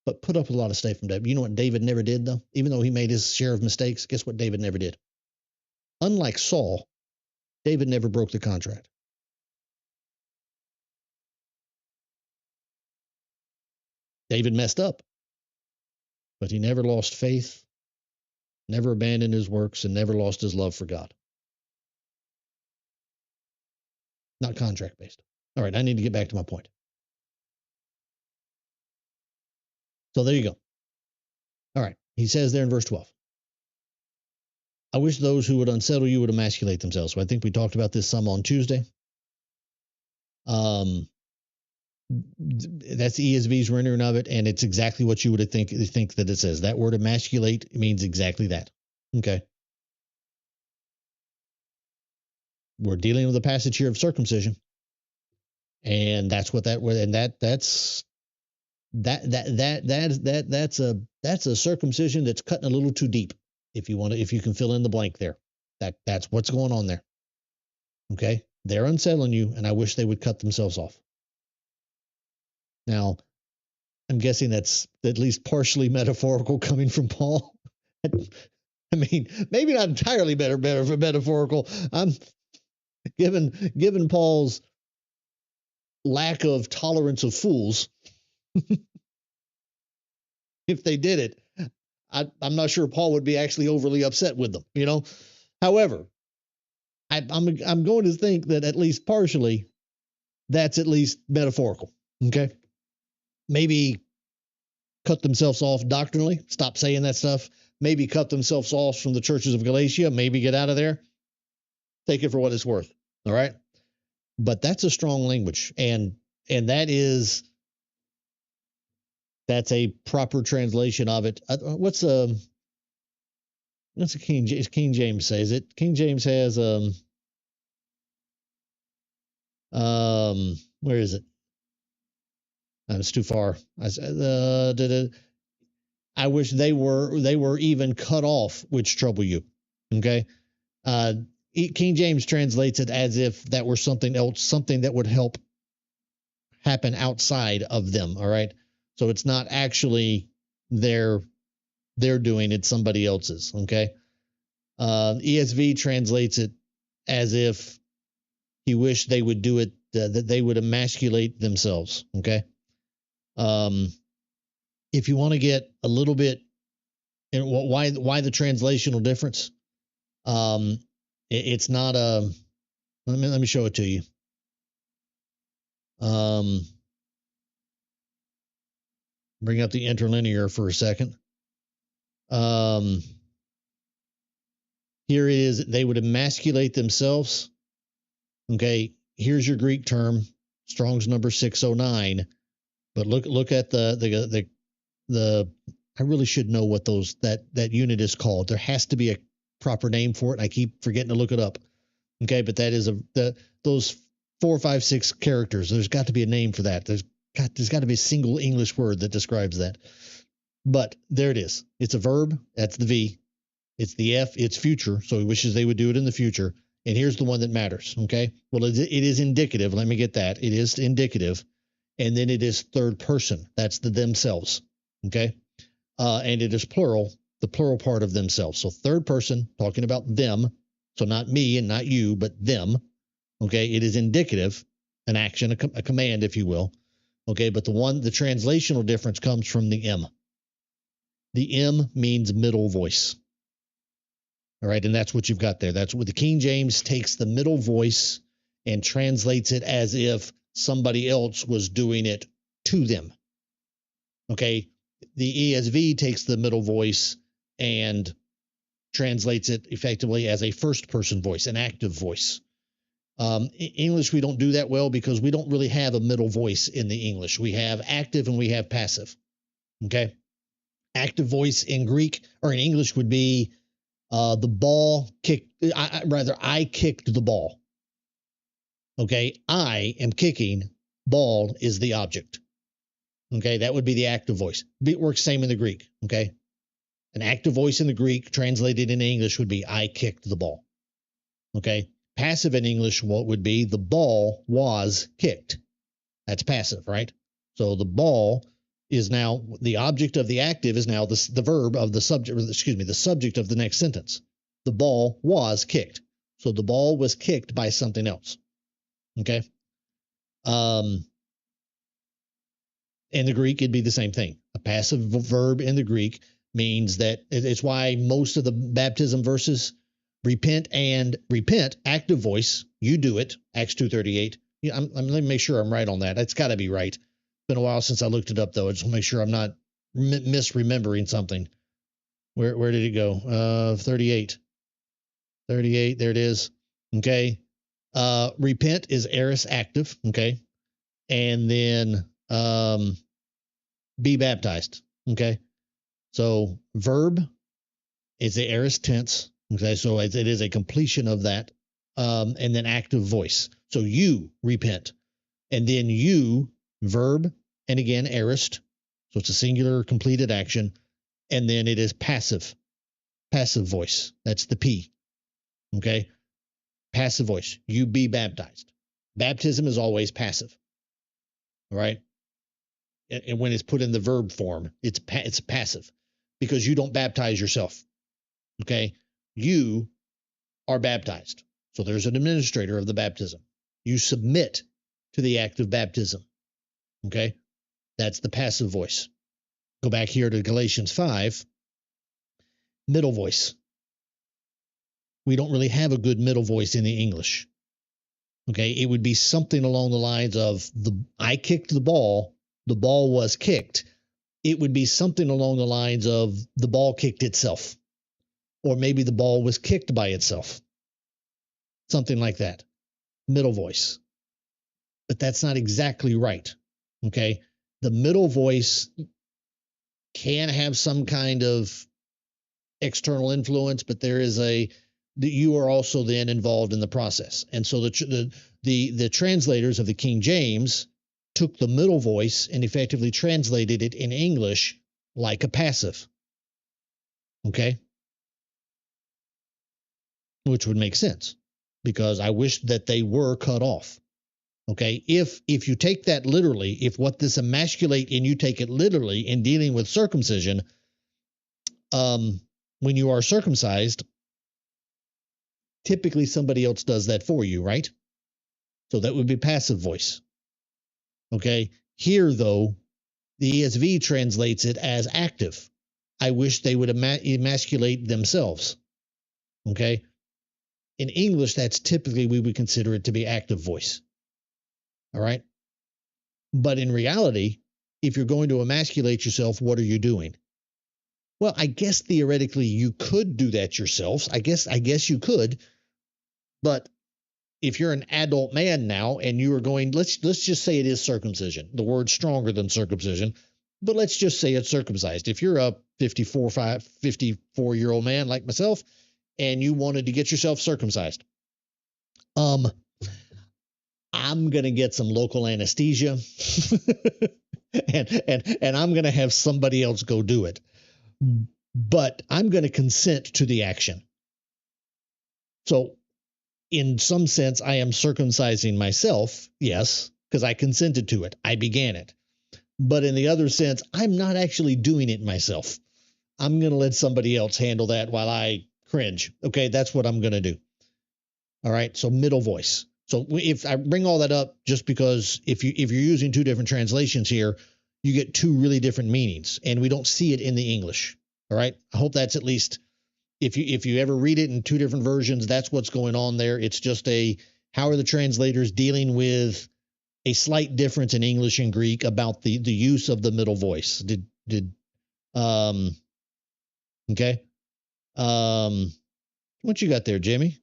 But put up with a lot of stuff from David. You know what David never did, though? Even though he made his share of mistakes, guess what David never did? Unlike Saul, David never broke the contract. David messed up, but he never lost faith, never abandoned his works, and never lost his love for God. Not contract based. All right, I need to get back to my point. So there you go. All right, he says there in verse 12, I wish those who would unsettle you would emasculate themselves. So I think we talked about this some on Tuesday. That's ESV's rendering of it, and it's exactly what you would think that it says. That word emasculate means exactly that. Okay. We're dealing with a passage here of circumcision, and that's what that word, and that's a circumcision that's cutting a little too deep. If you can fill in the blank there, that's what's going on there. Okay, they're unsettling you, and I wish they would cut themselves off. Now, I'm guessing that's at least partially metaphorical coming from Paul. I mean, maybe not entirely metaphorical. I'm given Paul's lack of tolerance of fools. If they did it, I'm not sure Paul would be actually overly upset with them. However, I'm going to think that at least partially, that's at least metaphorical. Okay. Maybe cut themselves off doctrinally, stop saying that stuff, maybe cut themselves off from the churches of Galatia, maybe get out of there. Take it for what it's worth. All right. But that's a strong language. And that's a proper translation of it. What's a King James says it? King James has, where is it? It's too far. I wish they were even cut off, which trouble you. Okay. King James translates it as if that were something else, something that would help happen outside of them. All right. So it's not actually their doing, it's somebody else's. Okay. ESV translates it as if he wished they would do it, that they would emasculate themselves. Okay. if you want to get a little bit, and why the translational difference, it's not a. Let me show it to you. Bring up the interlinear for a second. Here it is. They would emasculate themselves. Okay, here's your Greek term, Strong's number 609. But look at the. I really should know what that unit is called. There has to be a proper name for it. I keep forgetting to look it up. Okay, but that is those 4, 5, 6 characters. There's got to be a name for that. There's got to be a single English word that describes that. But there it is. It's a verb. That's the V. It's the F. It's future. So he wishes they would do it in the future. And here's the one that matters. Okay. Well, it is indicative. Let me get that. It is indicative. And then it is third person. That's the themselves. Okay. And it is plural, the plural part of themselves. So third person, talking about them. So not me and not you, but them. Okay. It is indicative, an action, a command, if you will. Okay. But the translational difference comes from the M. The M means middle voice. All right. And that's what you've got there. That's what the King James takes the middle voice and translates it as if somebody else was doing it to them. Okay. The ESV takes the middle voice and translates it effectively as a first person voice, an active voice. English, we don't do that well because we don't really have a middle voice in the English. We have active and we have passive. Okay. Active voice in Greek or in English would be the ball kicked. I kicked the ball. Okay. I am kicking. Ball is the object. Okay. That would be the active voice. It works same in the Greek. Okay. An active voice in the Greek translated in English would be I kicked the ball. Okay. Passive in English, what would be the ball was kicked. That's passive, right? So the ball is now the object of the active is now the verb of the subject, the subject of the next sentence. The ball was kicked. So the ball was kicked by something else. Okay. In the Greek, it'd be the same thing. A passive verb in the Greek means that it's why most of the baptism verses repent, active voice, you do it, Acts 2:38. Yeah, let me make sure I'm right on that. It's got to be right. Been a while since I looked it up, though. I just want to make sure I'm not misremembering something. Where did it go? 38. 38, there it is. Okay. Repent is aorist active. Okay. And then be baptized. Okay. So verb is the aorist tense. Okay. So it is a completion of that. And then active voice. So you repent. And then you, verb, and again, aorist. So it's a singular completed action. And then it is passive voice. That's the P. Okay. Passive voice. You be baptized. Baptism is always passive. All right. And when it's put in the verb form, it's passive because you don't baptize yourself. Okay. You are baptized. So there's an administrator of the baptism. You submit to the act of baptism. Okay. That's the passive voice. Go back here to Galatians 5. Middle voice. We don't really have a good middle voice in the English. Okay. It would be something along the lines of I kicked the ball was kicked. It would be something along the lines of the ball kicked itself. Or maybe the ball was kicked by itself. Something like that. Middle voice. But that's not exactly right. Okay. The middle voice can have some kind of external influence, but you are also then involved in the process. And so the translators of the King James took the middle voice and effectively translated it in English like a passive. Okay. Which would make sense because I wish that they were cut off. Okay. If you take that literally, if what this emasculate and you take it literally in dealing with circumcision, when you are circumcised, typically somebody else does that for you, right? So that would be passive voice. Okay. Here, though, The ESV translates it as active. I wish they would emasculate themselves. Okay. In English, that's typically, we would consider it to be active voice. All right. But in reality, if you're going to emasculate yourself, what are you doing? Well, I guess theoretically you could do that yourselves. I guess you could. But if you're an adult man now and you are going, let's just say it is circumcision. The word's stronger than circumcision, but let's just say it's circumcised. If you're a 54-year-old man like myself and you wanted to get yourself circumcised, I'm going to get some local anesthesia and I'm going to have somebody else go do it. But I'm going to consent to the action. So in some sense, I am circumcising myself, yes, because I consented to it. I began it. But in the other sense, I'm not actually doing it myself. I'm going to let somebody else handle that while I cringe. Okay, that's what I'm going to do. All right, so middle voice. So if I bring all that up, just because if you're using two different translations here, you get two really different meanings, and we don't see it in the English. All right, I hope that's at least, if you ever read it in two different versions, that's what's going on there. It's just how are the translators dealing with a slight difference in English and Greek about the use of the middle voice. Okay. What you got there, Jamie?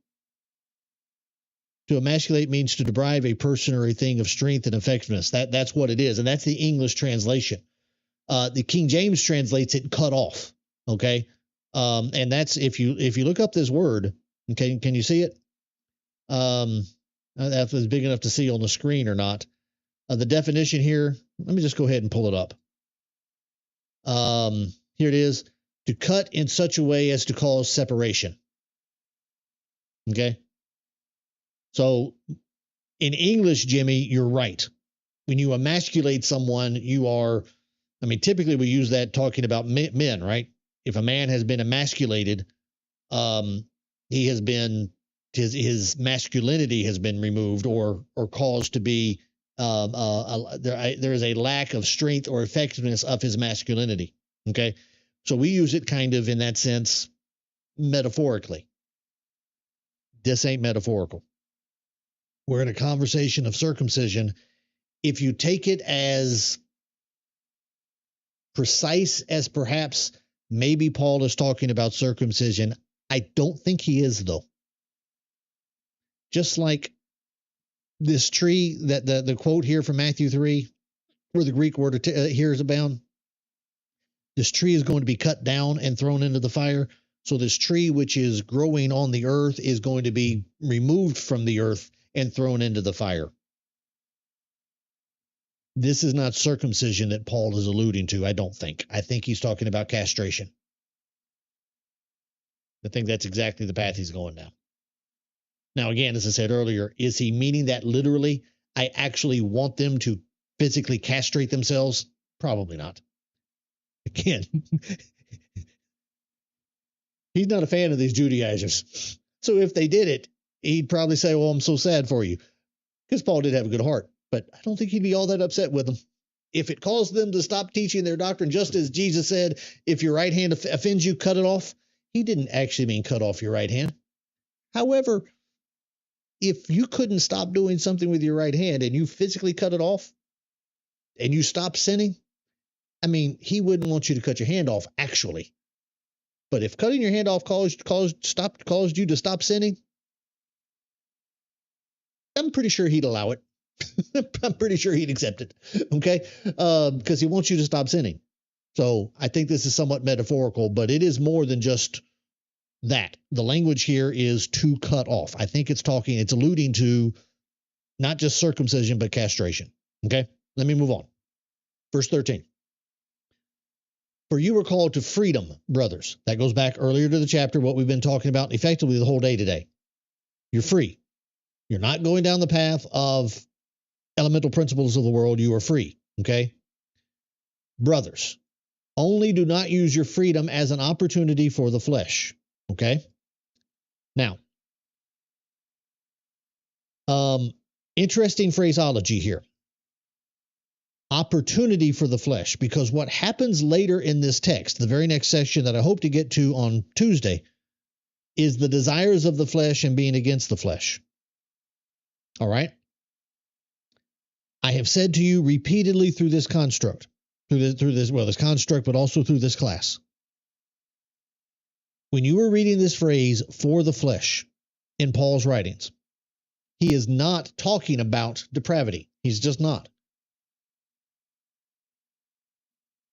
To emasculate means to deprive a person or a thing of strength and effectiveness. That's what it is, and that's the English translation. The King James translates it cut off. Okay. And that's if you look up this word, okay, can you see it? If it's big enough to see on the screen or not. The definition here, let me just go ahead and pull it up. Here it is: to cut in such a way as to cause separation. Okay. So in English, Jimmy, you're right. When you emasculate someone, typically we use that talking about men, right? If a man has been emasculated, he has been, his masculinity has been removed or caused to be, there is a lack of strength or effectiveness of his masculinity. Okay. So we use it kind of in that sense metaphorically. This ain't metaphorical. We're in a conversation of circumcision. If you take it as precise as perhaps maybe Paul is talking about circumcision, I don't think he is, though. Just like this tree, that the quote here from Matthew 3, where the Greek word here is abound, this tree is going to be cut down and thrown into the fire. So this tree, which is growing on the earth, is going to be removed from the earth and thrown into the fire. This is not circumcision that Paul is alluding to, I don't think. I think he's talking about castration. I think that's exactly the path he's going down. Now, again, as I said earlier, is he meaning that literally? I actually want them to physically castrate themselves? Probably not. Again, he's not a fan of these Judaizers. So if they did it, he'd probably say, well, I'm so sad for you. Because Paul did have a good heart. But I don't think he'd be all that upset with them. If it caused them to stop teaching their doctrine, just as Jesus said, if your right hand offends you, cut it off. He didn't actually mean cut off your right hand. However, if you couldn't stop doing something with your right hand and you physically cut it off and you stop sinning, he wouldn't want you to cut your hand off, actually. But if cutting your hand off caused you to stop sinning, I'm pretty sure he'd allow it. I'm pretty sure he'd accept it. Okay. Because he wants you to stop sinning. So I think this is somewhat metaphorical, but it is more than just that. The language here is to cut off. I think it's alluding to not just circumcision, but castration. Okay. Let me move on. Verse 13. For you were called to freedom, brothers. That goes back earlier to the chapter, what we've been talking about effectively the whole day today. You're free. You're not going down the path of elemental principles of the world. You are free. Okay. Brothers, only do not use your freedom as an opportunity for the flesh. Okay. Now, interesting phraseology here. opportunity for the flesh, because what happens later in this text, the very next section that I hope to get to on Tuesday, is the desires of the flesh and being against the flesh. All right? I have said to you repeatedly through this construct, this construct, but also through this class. When you were reading this phrase, for the flesh, in Paul's writings, he is not talking about depravity. He's just not.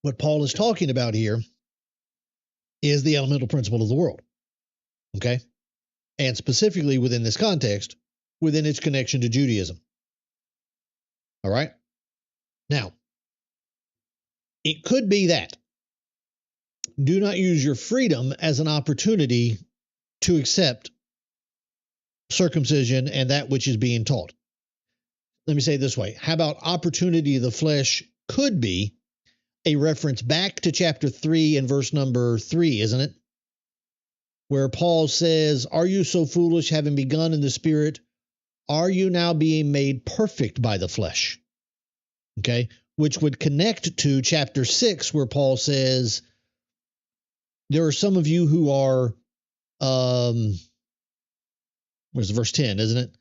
What Paul is talking about here is the elemental principle of the world. Okay? And specifically within this context, within its connection to Judaism. All right? Now, it could be that. Do not use your freedom as an opportunity to accept circumcision and that which is being taught. Let me say it this way. How about opportunity of the flesh could be a reference back to chapter 3 and verse number 3, isn't it? Where Paul says, are you so foolish, having begun in the spirit, are you now being made perfect by the flesh? Okay, which would connect to chapter 6, where Paul says, there are some of you who are, where's verse 10, isn't it?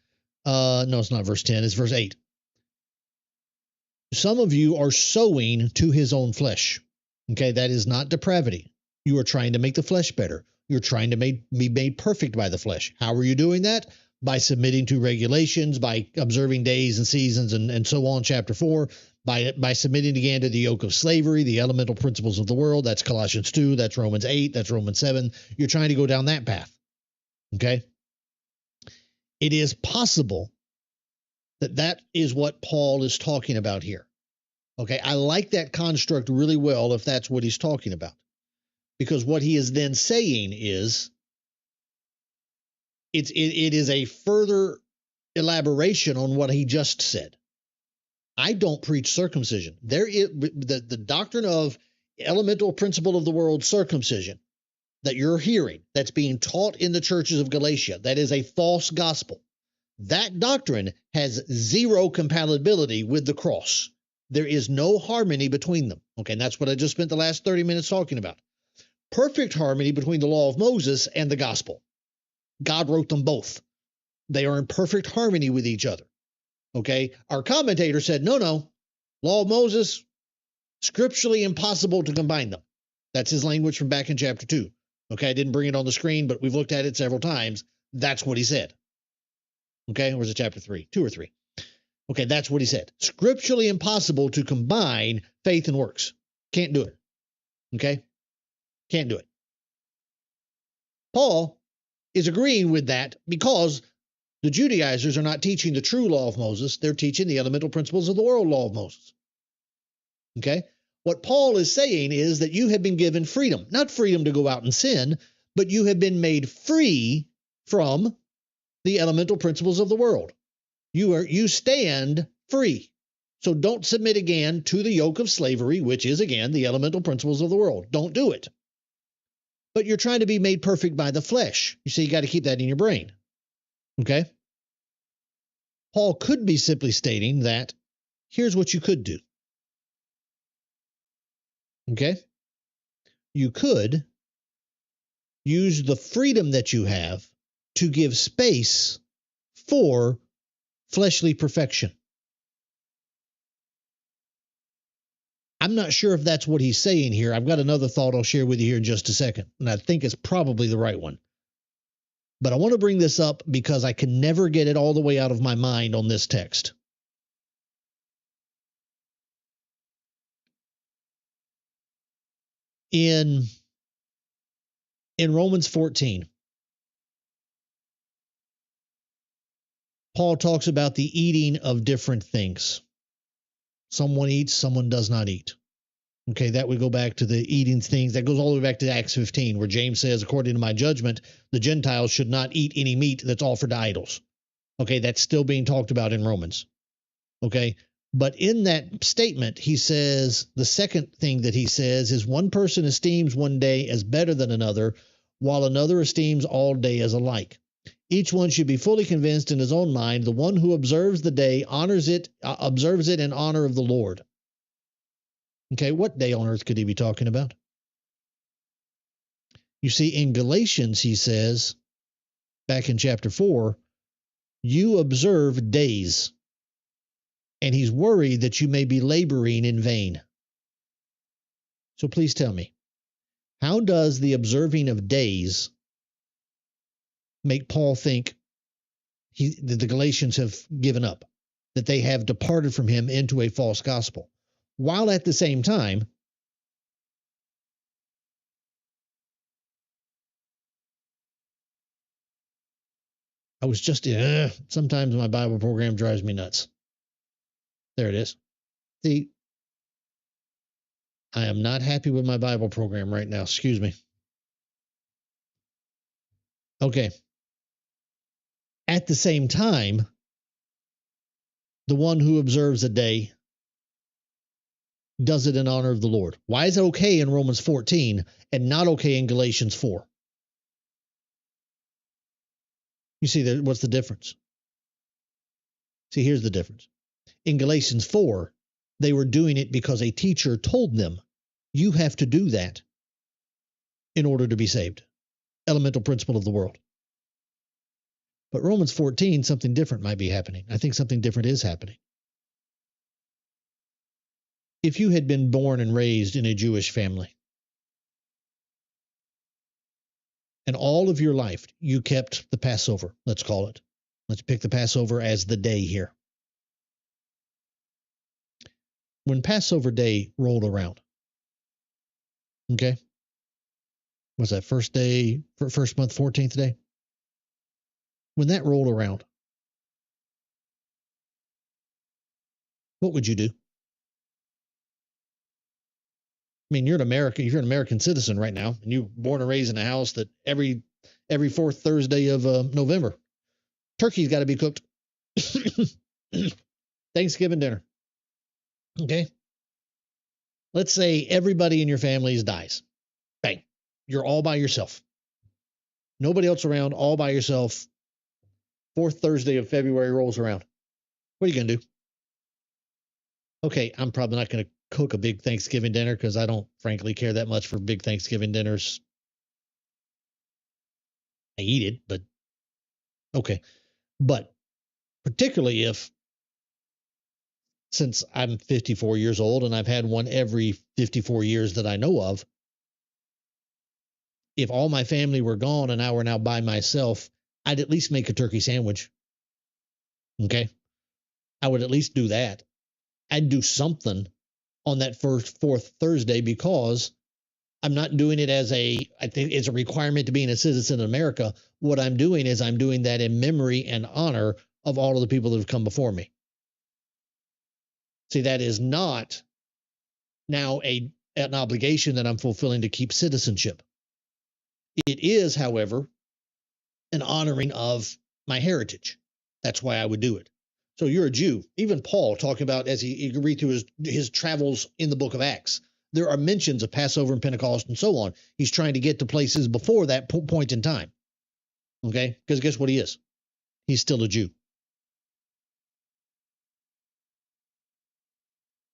No, it's not verse 10, it's verse 8. Some of you are sowing to his own flesh. Okay, that is not depravity. You are trying to make the flesh better. You're trying to be made perfect by the flesh. How are you doing that? By submitting to regulations, by observing days and seasons and so on, chapter 4, by submitting again to the yoke of slavery, the elemental principles of the world. That's Colossians 2, that's Romans 8, that's Romans 7. You're trying to go down that path. Okay? It is possible that that is what Paul is talking about here. Okay, I like that construct really well if that's what he's talking about. Because what he is then saying is, it is a further elaboration on what he just said. I don't preach circumcision. There is the doctrine of elemental principle of the world, circumcision, that you're hearing, that's being taught in the churches of Galatia. That is a false gospel. That doctrine has zero compatibility with the cross. There is no harmony between them. Okay, and that's what I just spent the last 30 minutes talking about. Perfect harmony between the law of Moses and the gospel. God wrote them both. They are in perfect harmony with each other. Okay, our commentator said, no, law of Moses, scripturally impossible to combine them. That's his language from back in chapter 2. Okay, I didn't bring it on the screen, but we've looked at it several times. That's what he said. Okay, or was it chapter 3? 2 or 3. Okay, that's what he said. Scripturally impossible to combine faith and works. Can't do it. Okay? Can't do it. Paul is agreeing with that because the Judaizers are not teaching the true law of Moses. They're teaching the elemental principles of the world law of Moses. Okay? What Paul is saying is that you have been given freedom. Not freedom to go out and sin, but you have been made free from the elemental principles of the world. You stand free. So don't submit again to the yoke of slavery, which is, again, the elemental principles of the world. Don't do it. But you're trying to be made perfect by the flesh. You see, you got to keep that in your brain. Okay? Paul could be simply stating that here's what you could do. Okay? You could use the freedom that you have to give space for fleshly perfection. I'm not sure if that's what he's saying here. I've got another thought I'll share with you here in just a second, and I think it's probably the right one. But I want to bring this up because I can never get it all the way out of my mind on this text. In Romans 14, Paul talks about the eating of different things. Someone eats, someone does not eat. Okay, that would go back to the eating things. That goes all the way back to Acts 15, where James says, according to my judgment, the Gentiles should not eat any meat that's offered to idols. Okay, that's still being talked about in Romans. Okay, but in that statement, he says, the second thing that he says is one person esteems one day as better than another, while another esteems all day as alike. Each one should be fully convinced in his own mind. The one who observes the day observes it in honor of the Lord. Okay, what day on earth could he be talking about? You see, in Galatians, he says, back in chapter 4, you observe days, and he's worried that you may be laboring in vain. So please tell me, how does the observing of days make Paul think that the Galatians have given up, that they have departed from him into a false gospel, while at the same time I was just, sometimes my Bible program drives me nuts. There it is. See, I am not happy with my Bible program right now. Excuse me. Okay. At the same time, the one who observes a day does it in honor of the Lord. Why is it okay in Romans 14 and not okay in Galatians 4? You see, what's the difference? See, here's the difference. In Galatians 4, they were doing it because a teacher told them, you have to do that in order to be saved. Elemental principle of the world. But Romans 14, something different might be happening. I think something different is happening. If you had been born and raised in a Jewish family, and all of your life you kept the Passover, let's call it. Let's pick the Passover as the day here. When Passover day rolled around, okay, was that first day, first month, 14th day? When that rolled around, what would you do? I mean, you're an American citizen right now, and you're born and raised in a house that every fourth Thursday of November, turkey's got to be cooked. Thanksgiving dinner. Okay. Let's say everybody in your family dies. Bang. You're all by yourself. Nobody else around, all by yourself. Fourth Thursday of February rolls around. What are you going to do? Okay, I'm probably not going to cook a big Thanksgiving dinner because I don't frankly care that much for big Thanksgiving dinners. I eat it, but okay. But particularly since I'm 54 years old and I've had one every 54 years that I know of, if all my family were gone and I were now by myself, I'd at least make a turkey sandwich. Okay? I would at least do that. I'd do something on that fourth Thursday because I'm not doing it I think it's a requirement to being a citizen of America. What I'm doing is I'm doing that in memory and honor of all of the people that have come before me. See, that is not now an obligation that I'm fulfilling to keep citizenship. It is, however, an honoring of my heritage. That's why I would do it. So you're a Jew. Even Paul talking about, as you read through his travels in the book of Acts, there are mentions of Passover and Pentecost and so on. He's trying to get to places before that point in time. Okay? Because guess what he is? He's still a Jew.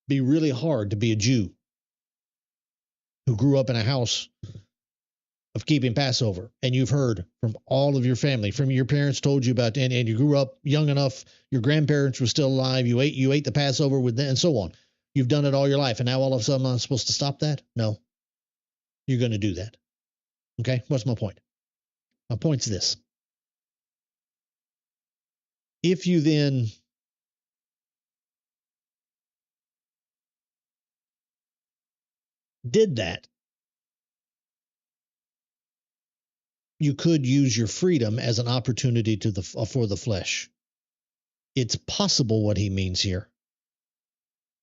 Be really hard to be a Jew who grew up in a house of keeping Passover, and you've heard from all of your family, from your parents told you about, and you grew up young enough, your grandparents were still alive, you ate the Passover with them, and so on. You've done it all your life, and now all of a sudden I'm supposed to stop that? No. You're going to do that. Okay? What's my point? My point's this. If you then did that, you could use your freedom as an opportunity for the flesh. It's possible what he means here.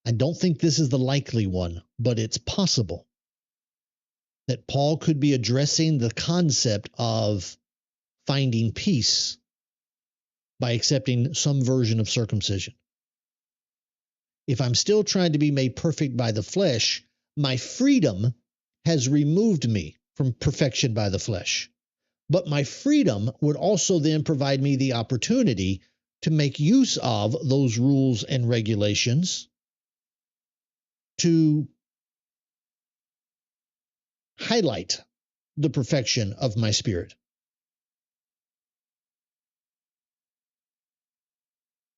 I don't think this is the likely one, but it's possible that Paul could be addressing the concept of finding peace by accepting some version of circumcision. If I'm still trying to be made perfect by the flesh, my freedom has removed me from perfection by the flesh. But my freedom would also then provide me the opportunity to make use of those rules and regulations to highlight the perfection of my spirit.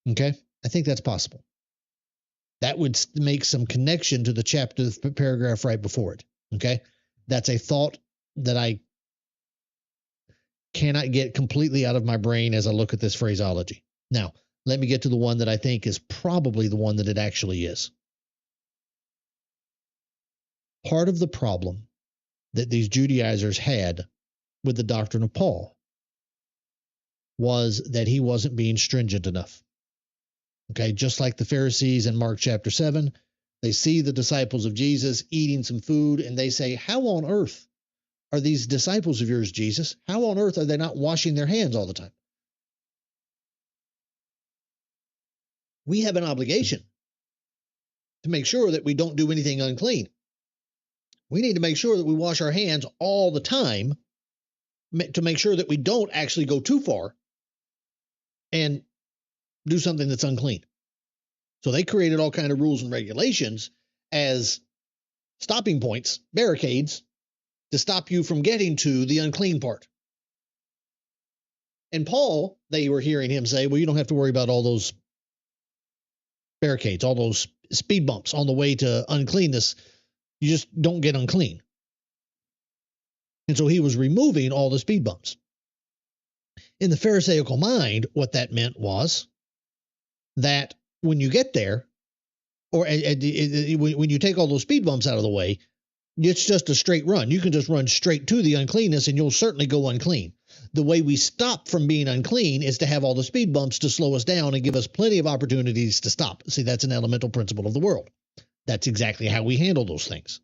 Okay? I think that's possible. That would make some connection to the chapter, the paragraph right before it. Okay? That's a thought that I cannot get completely out of my brain as I look at this phraseology. Now, let me get to the one that I think is probably the one that it actually is. Part of the problem that these Judaizers had with the doctrine of Paul was that he wasn't being stringent enough. Okay, just like the Pharisees in Mark chapter 7, they see the disciples of Jesus eating some food and they say, how on earth are these disciples of yours, Jesus? How on earth are they not washing their hands all the time? We have an obligation to make sure that we don't do anything unclean. We need to make sure that we wash our hands all the time to make sure that we don't actually go too far and do something that's unclean. So they created all kinds of rules and regulations as stopping points, barricades, to stop you from getting to the unclean part. And Paul, they were hearing him say, well, you don't have to worry about all those barricades, all those speed bumps on the way to uncleanness. You just don't get unclean. And so he was removing all the speed bumps. In the Pharisaical mind, what that meant was that when you get there, or when you take all those speed bumps out of the way, it's just a straight run. You can just run straight to the uncleanness and you'll certainly go unclean. The way we stop from being unclean is to have all the speed bumps to slow us down and give us plenty of opportunities to stop. See, that's an elemental principle of the world. That's exactly how we handle those things.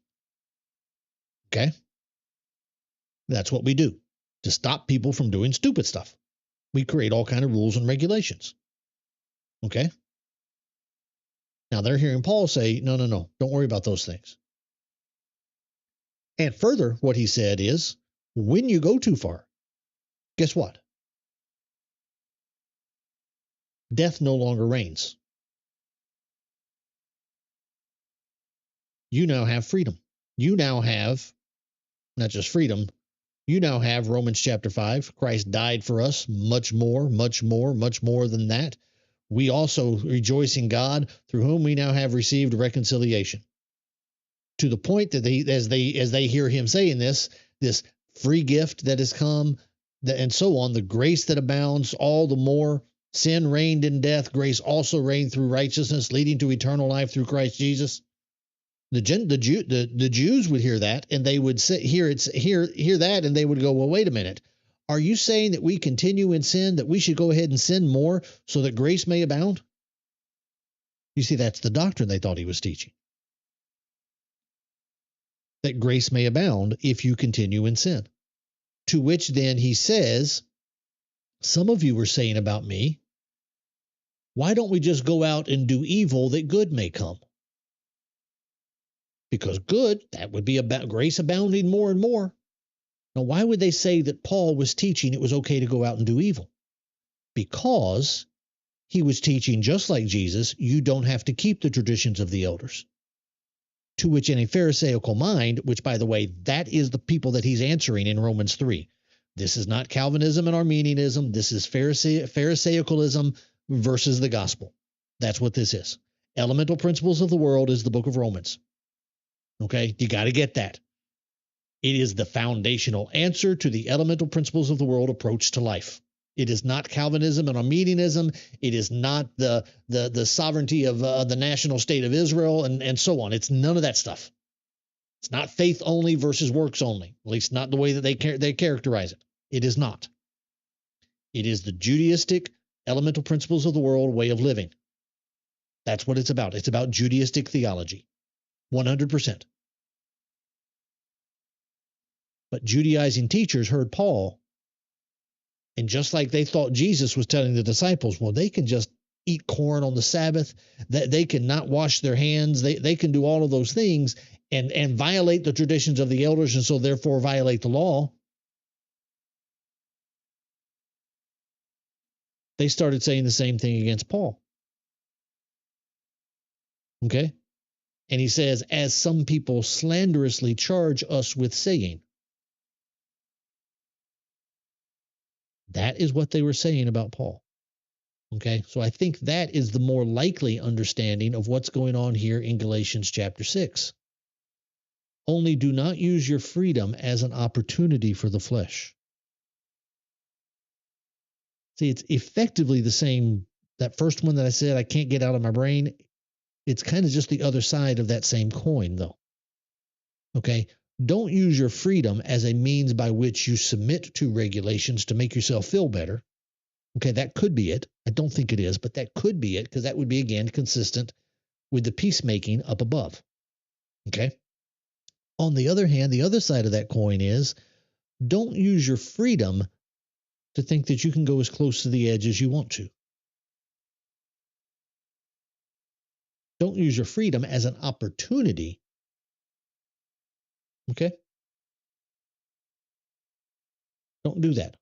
Okay? That's what we do to stop people from doing stupid stuff. We create all kinds of rules and regulations. Okay? Now they're hearing Paul say, no, don't worry about those things. And further, what he said is, when you go too far, guess what? Death no longer reigns. You now have freedom. You now have not just freedom, you now have Romans chapter 5. Christ died for us, much more than that. We also rejoice in God, through whom we now have received reconciliation. To the point that as they hear him saying this free gift that has come, and so on, the grace that abounds all the more. Sin reigned in death, grace also reigned through righteousness, leading to eternal life through Christ Jesus. The Jews would hear that, and they would hear that, and they would go, well, wait a minute. Are you saying that we continue in sin, that we should go ahead and sin more so that grace may abound? You see, that's the doctrine they thought he was teaching. That grace may abound if you continue in sin. To which then he says, some of you were saying about me, why don't we just go out and do evil that good may come? Because good, that would be about grace abounding more and more. Now, why would they say that Paul was teaching it was okay to go out and do evil? Because he was teaching, just like Jesus, you don't have to keep the traditions of the elders. To which in a Pharisaical mind, which, by the way, that is the people that he's answering in Romans 3. This is not Calvinism and Arminianism. This is Pharisaicalism versus the gospel. That's what this is. Elemental principles of the world is the book of Romans. Okay, you got to get that. It is the foundational answer to the elemental principles of the world approach to life. It is not Calvinism and Arminianism. It is not the sovereignty of the national state of Israel and so on. It's none of that stuff. It's not faith only versus works only, at least not the way that they characterize it. It is not. It is the Judaistic elemental principles of the world way of living. That's what it's about. It's about Judaistic theology, 100%. But Judaizing teachers heard Paul, and just like they thought Jesus was telling the disciples, well, they can just eat corn on the Sabbath, that they can not wash their hands, they can do all of those things and violate the traditions of the elders, and so therefore violate the law. They started saying the same thing against Paul. Okay? And he says, as some people slanderously charge us with saying. That is what they were saying about Paul. Okay, so I think that is the more likely understanding of what's going on here in Galatians chapter 6. Only do not use your freedom as an opportunity for the flesh. See, it's effectively the same. That first one that I said I can't get out of my brain, it's kind of just the other side of that same coin, though. Okay, don't use your freedom as a means by which you submit to regulations to make yourself feel better. Okay, that could be it. I don't think it is, but that could be it, because that would be, again, consistent with the peacemaking up above. Okay. On the other hand, the other side of that coin is don't use your freedom to think that you can go as close to the edge as you want to. Don't use your freedom as an opportunity. Okay? Don't do that.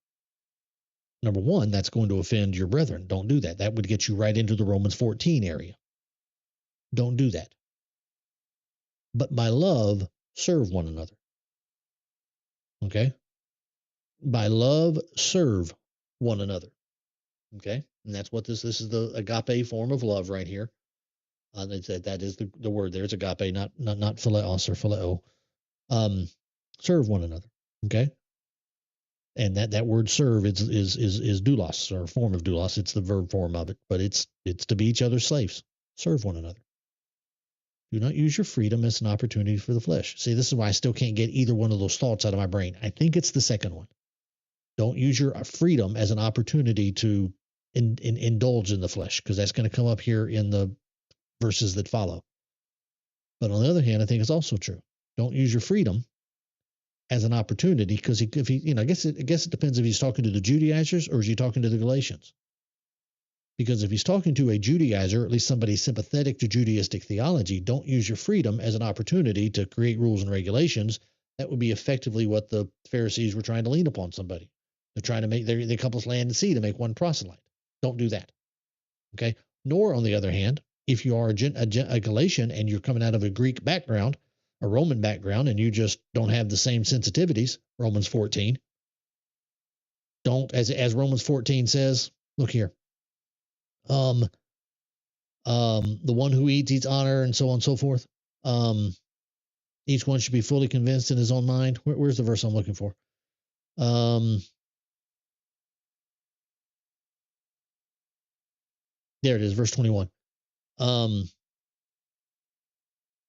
Number one, that's going to offend your brethren. Don't do that. That would get you right into the Romans 14 area. Don't do that. But by love, serve one another. Okay? By love, serve one another. Okay? And that's what this is, the agape form of love right here. That is the word there. It's agape, not phileos or phileo. Serve one another. Okay? And that word serve is doulos, or a form of doulos. It's the verb form of it, but it's to be each other's slaves. Serve one another. Do not use your freedom as an opportunity for the flesh. See, this is why I still can't get either one of those thoughts out of my brain. I think it's the second one. Don't use your freedom as an opportunity to indulge in the flesh, because that's going to come up here in the verses that follow. But on the other hand, I think it's also true. Don't use your freedom as an opportunity, because if he, I guess it depends if he's talking to the Judaizers or is he talking to the Galatians. Because if he's talking to a Judaizer, or at least somebody sympathetic to Judaistic theology, don't use your freedom as an opportunity to create rules and regulations. That would be effectively what the Pharisees were trying to lean upon somebody. They're trying to make their couples land and sea to make one proselyte. Don't do that. Okay. Nor, on the other hand, if you are a Galatian and you're coming out of a Greek background, a Roman background, and you just don't have the same sensitivities, Romans 14, don't, as Romans 14 says, look here, the one who eats honor, and so on and so forth. Each one should be fully convinced in his own mind. Where's the verse I'm looking for? There it is, verse 21. Well,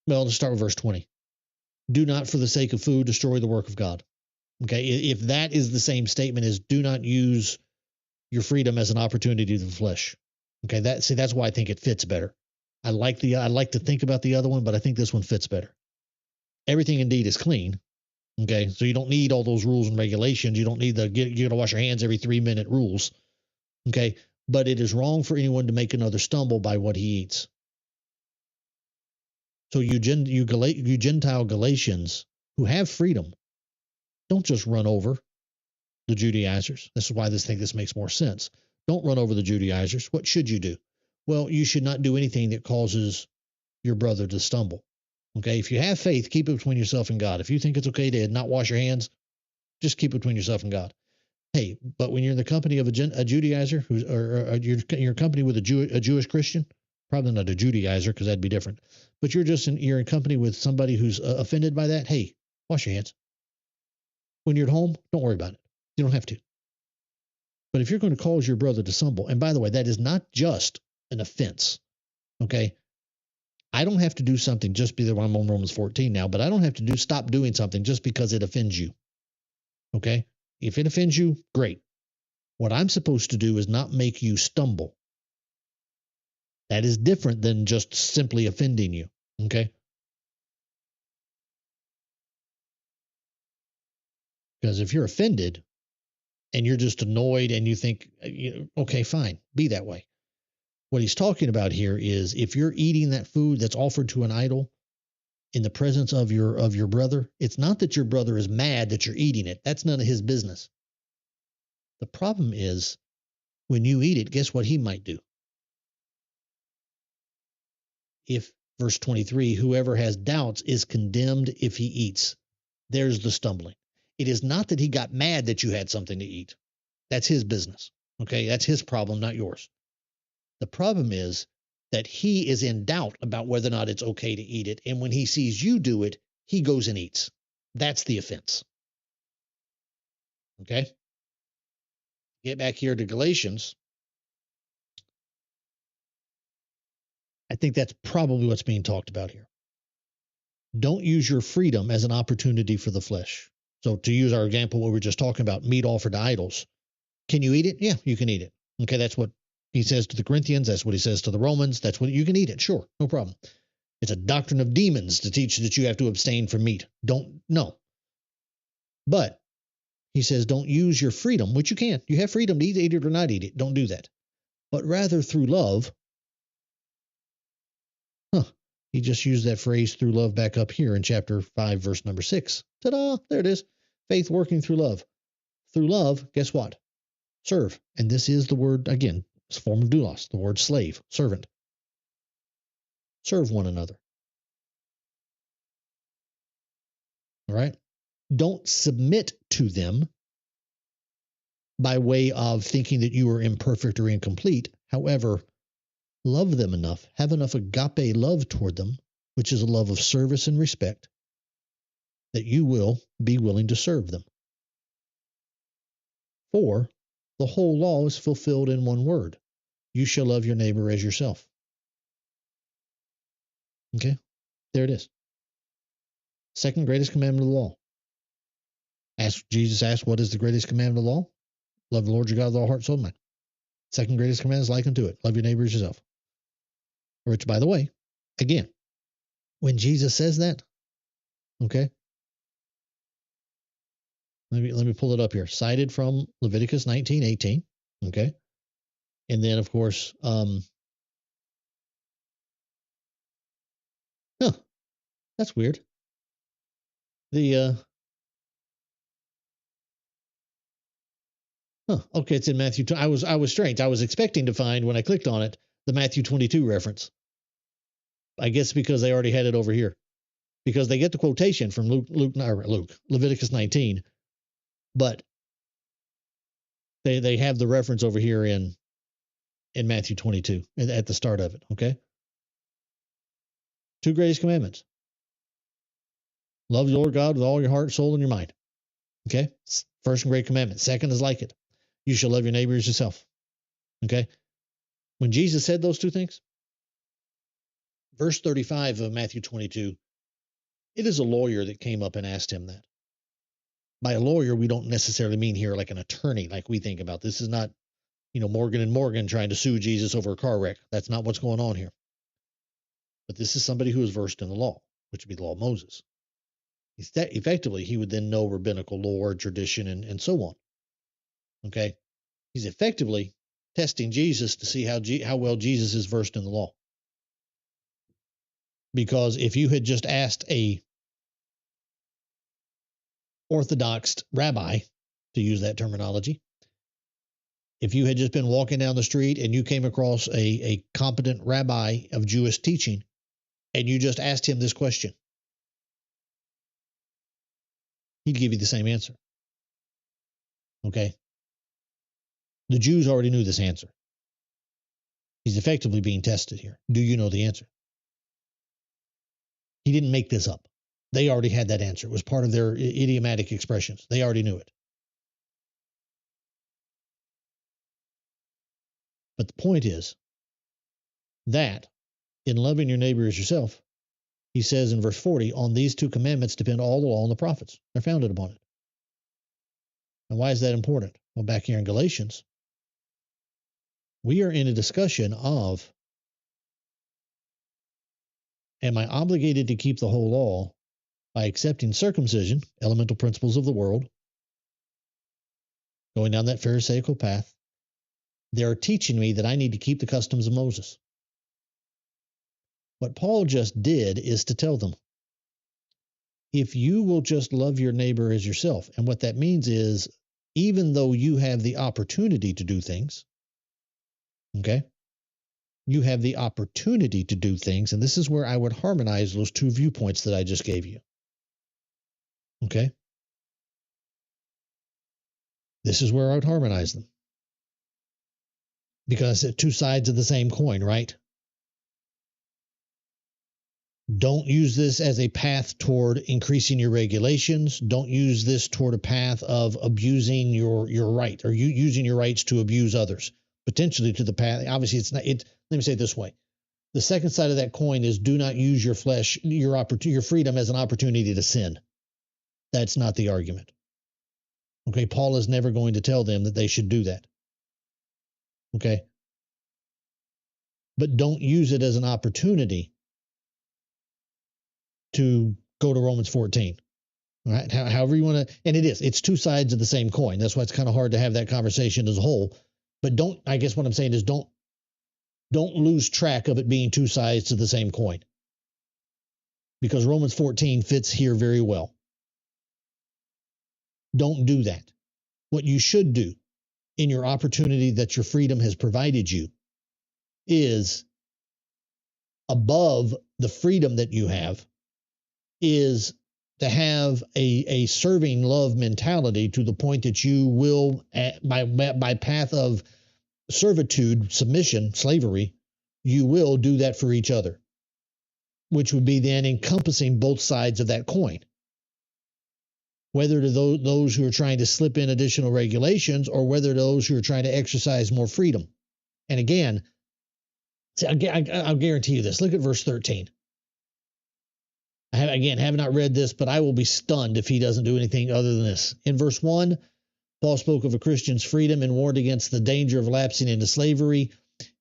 let's start with verse 20. Do not, for the sake of food, destroy the work of God. Okay, if that is the same statement as do not use your freedom as an opportunity to the flesh. Okay, that's why I think it fits better. I like to think about the other one, but I think this one fits better. Everything indeed is clean. Okay, so you don't need all those rules and regulations. You don't need you gotta wash your hands every 3-minute rules. Okay, but it is wrong for anyone to make another stumble by what he eats. So you Gentile Galatians who have freedom, don't just run over the Judaizers. This is why this makes more sense. Don't run over the Judaizers. What should you do? Well, you should not do anything that causes your brother to stumble. Okay, if you have faith, keep it between yourself and God. If you think it's okay to not wash your hands, just keep it between yourself and God. Hey, but when you're in the company of a Judaizer, or you're in company with a Jewish Christian, probably not a Judaizer because that'd be different. But you're in company with somebody who's offended by that. Hey, wash your hands. When you're at home, don't worry about it. You don't have to. But if you're going to cause your brother to stumble, and by the way, that is not just an offense. Okay, I don't have to do something just because I'm on Romans 14 now, but I don't have to stop doing something just because it offends you. Okay, if it offends you, great. What I'm supposed to do is not make you stumble. That is different than just simply offending you. Okay, because if you're offended and you're just annoyed and you think, okay, fine, be that way. What he's talking about here is if you're eating that food that's offered to an idol in the presence of your brother, it's not that your brother is mad that you're eating it. That's none of his business. The problem is when you eat it, guess what he might do? If Verse 23, whoever has doubts is condemned if he eats. There's the stumbling. It is not that he got mad that you had something to eat. That's his business. Okay, that's his problem, not yours. The problem is that he is in doubt about whether or not it's okay to eat it. And when he sees you do it, he goes and eats. That's the offense. Okay? Get back here to Galatians. I think that's probably what's being talked about here. Don't use your freedom as an opportunity for the flesh. So to use our example, what we were just talking about, meat offered to idols. Can you eat it? Yeah, you can eat it. Okay, that's what he says to the Corinthians. That's what he says to the Romans. That's what you can eat it. Sure, no problem. It's a doctrine of demons to teach that you have to abstain from meat. No. But he says don't use your freedom, which you can. You have freedom to eat it or not eat it. Don't do that. But rather through love. He just used that phrase through love back up here in chapter 5, verse number 6. Ta-da! There it is. Faith working through love. Through love, guess what? Serve. And this is the word, again, it's a form of doulos, the word slave, servant. Serve one another. All right? Don't submit to them by way of thinking that you are imperfect or incomplete. However, love them enough, have enough agape love toward them, which is a love of service and respect, that you will be willing to serve them. For the whole law is fulfilled in one word. You shall love your neighbor as yourself. Okay, there it is. Second greatest commandment of the law. Jesus asked, what is the greatest commandment of the law? Love the Lord your God with all heart, soul, and mind. Second greatest commandment is like unto it. Love your neighbor as yourself. Which, by the way, again, when Jesus says that, okay, let me pull it up here. Cited from Leviticus 19:18, okay, and then of course, that's weird. Okay, it's in Matthew. I was strange. I was expecting to find when I clicked on it the Matthew 22 reference. I guess because they already had it over here, because they get the quotation from Leviticus 19, but they have the reference over here in Matthew 22 at the start of it. Okay, two greatest commandments: love the Lord God with all your heart, soul, and your mind. Okay, first and great commandment. Second is like it: you shall love your neighbor as yourself. Okay, when Jesus said those two things, verse 35 of Matthew 22, it is a lawyer that came up and asked him that. By a lawyer, we don't necessarily mean here like an attorney, like we think about. This is not, Morgan and Morgan trying to sue Jesus over a car wreck. That's not what's going on here. But this is somebody who is versed in the law, which would be the law of Moses. Effectively, he would then know rabbinical lore, tradition, and so on. Okay? He's effectively testing Jesus to see how well Jesus is versed in the law. Because if you had just asked a Orthodox rabbi, to use that terminology, if you had just been walking down the street and you came across a competent rabbi of Jewish teaching and you just asked him this question, he'd give you the same answer. Okay? The Jews already knew this answer. He's effectively being tested here. Do you know the answer? He didn't make this up. They already had that answer. It was part of their idiomatic expressions. They already knew it. But the point is that in loving your neighbor as yourself, he says in verse 40, on these two commandments depend all the law and the prophets. They're founded upon it. And why is that important? Well, back here in Galatians, we are in a discussion of, am I obligated to keep the whole law by accepting circumcision, elemental principles of the world, going down that Pharisaical path? They're teaching me that I need to keep the customs of Moses. What Paul just did is to tell them, if you will just love your neighbor as yourself, and what that means is, even though you have the opportunity to do things, okay, You have the opportunity to do things, and this is where I would harmonize those two viewpoints that I just gave you. Okay? This is where I would harmonize them. Because it's two sides of the same coin, right? Don't use this as a path toward increasing your regulations. Don't use this toward a path of abusing your right, or using your rights to abuse others, potentially to the path. Obviously, it's not. Let me say it this way: the second side of that coin is do not use your flesh, your freedom as an opportunity to sin. That's not the argument. Okay, Paul is never going to tell them that they should do that. Okay, but don't use it as an opportunity to go to Romans 14. All right. However you want to, and it's two sides of the same coin. That's why it's kind of hard to have that conversation as a whole. But I guess what I'm saying is don't lose track of it being two sides to the same coin. Because Romans 14 fits here very well. Don't do that. What you should do in your opportunity that your freedom has provided you is above the freedom that you have is to have a serving love mentality to the point that you will, by path of servitude, submission, slavery, you will do that for each other, which would be then encompassing both sides of that coin. Whether to those who are trying to slip in additional regulations or whether those who are trying to exercise more freedom. And again, I'll guarantee you this. Look at verse 13. I have not read this, but I will be stunned if he doesn't do anything other than this. In verse 1, Paul spoke of a Christian's freedom and warned against the danger of lapsing into slavery.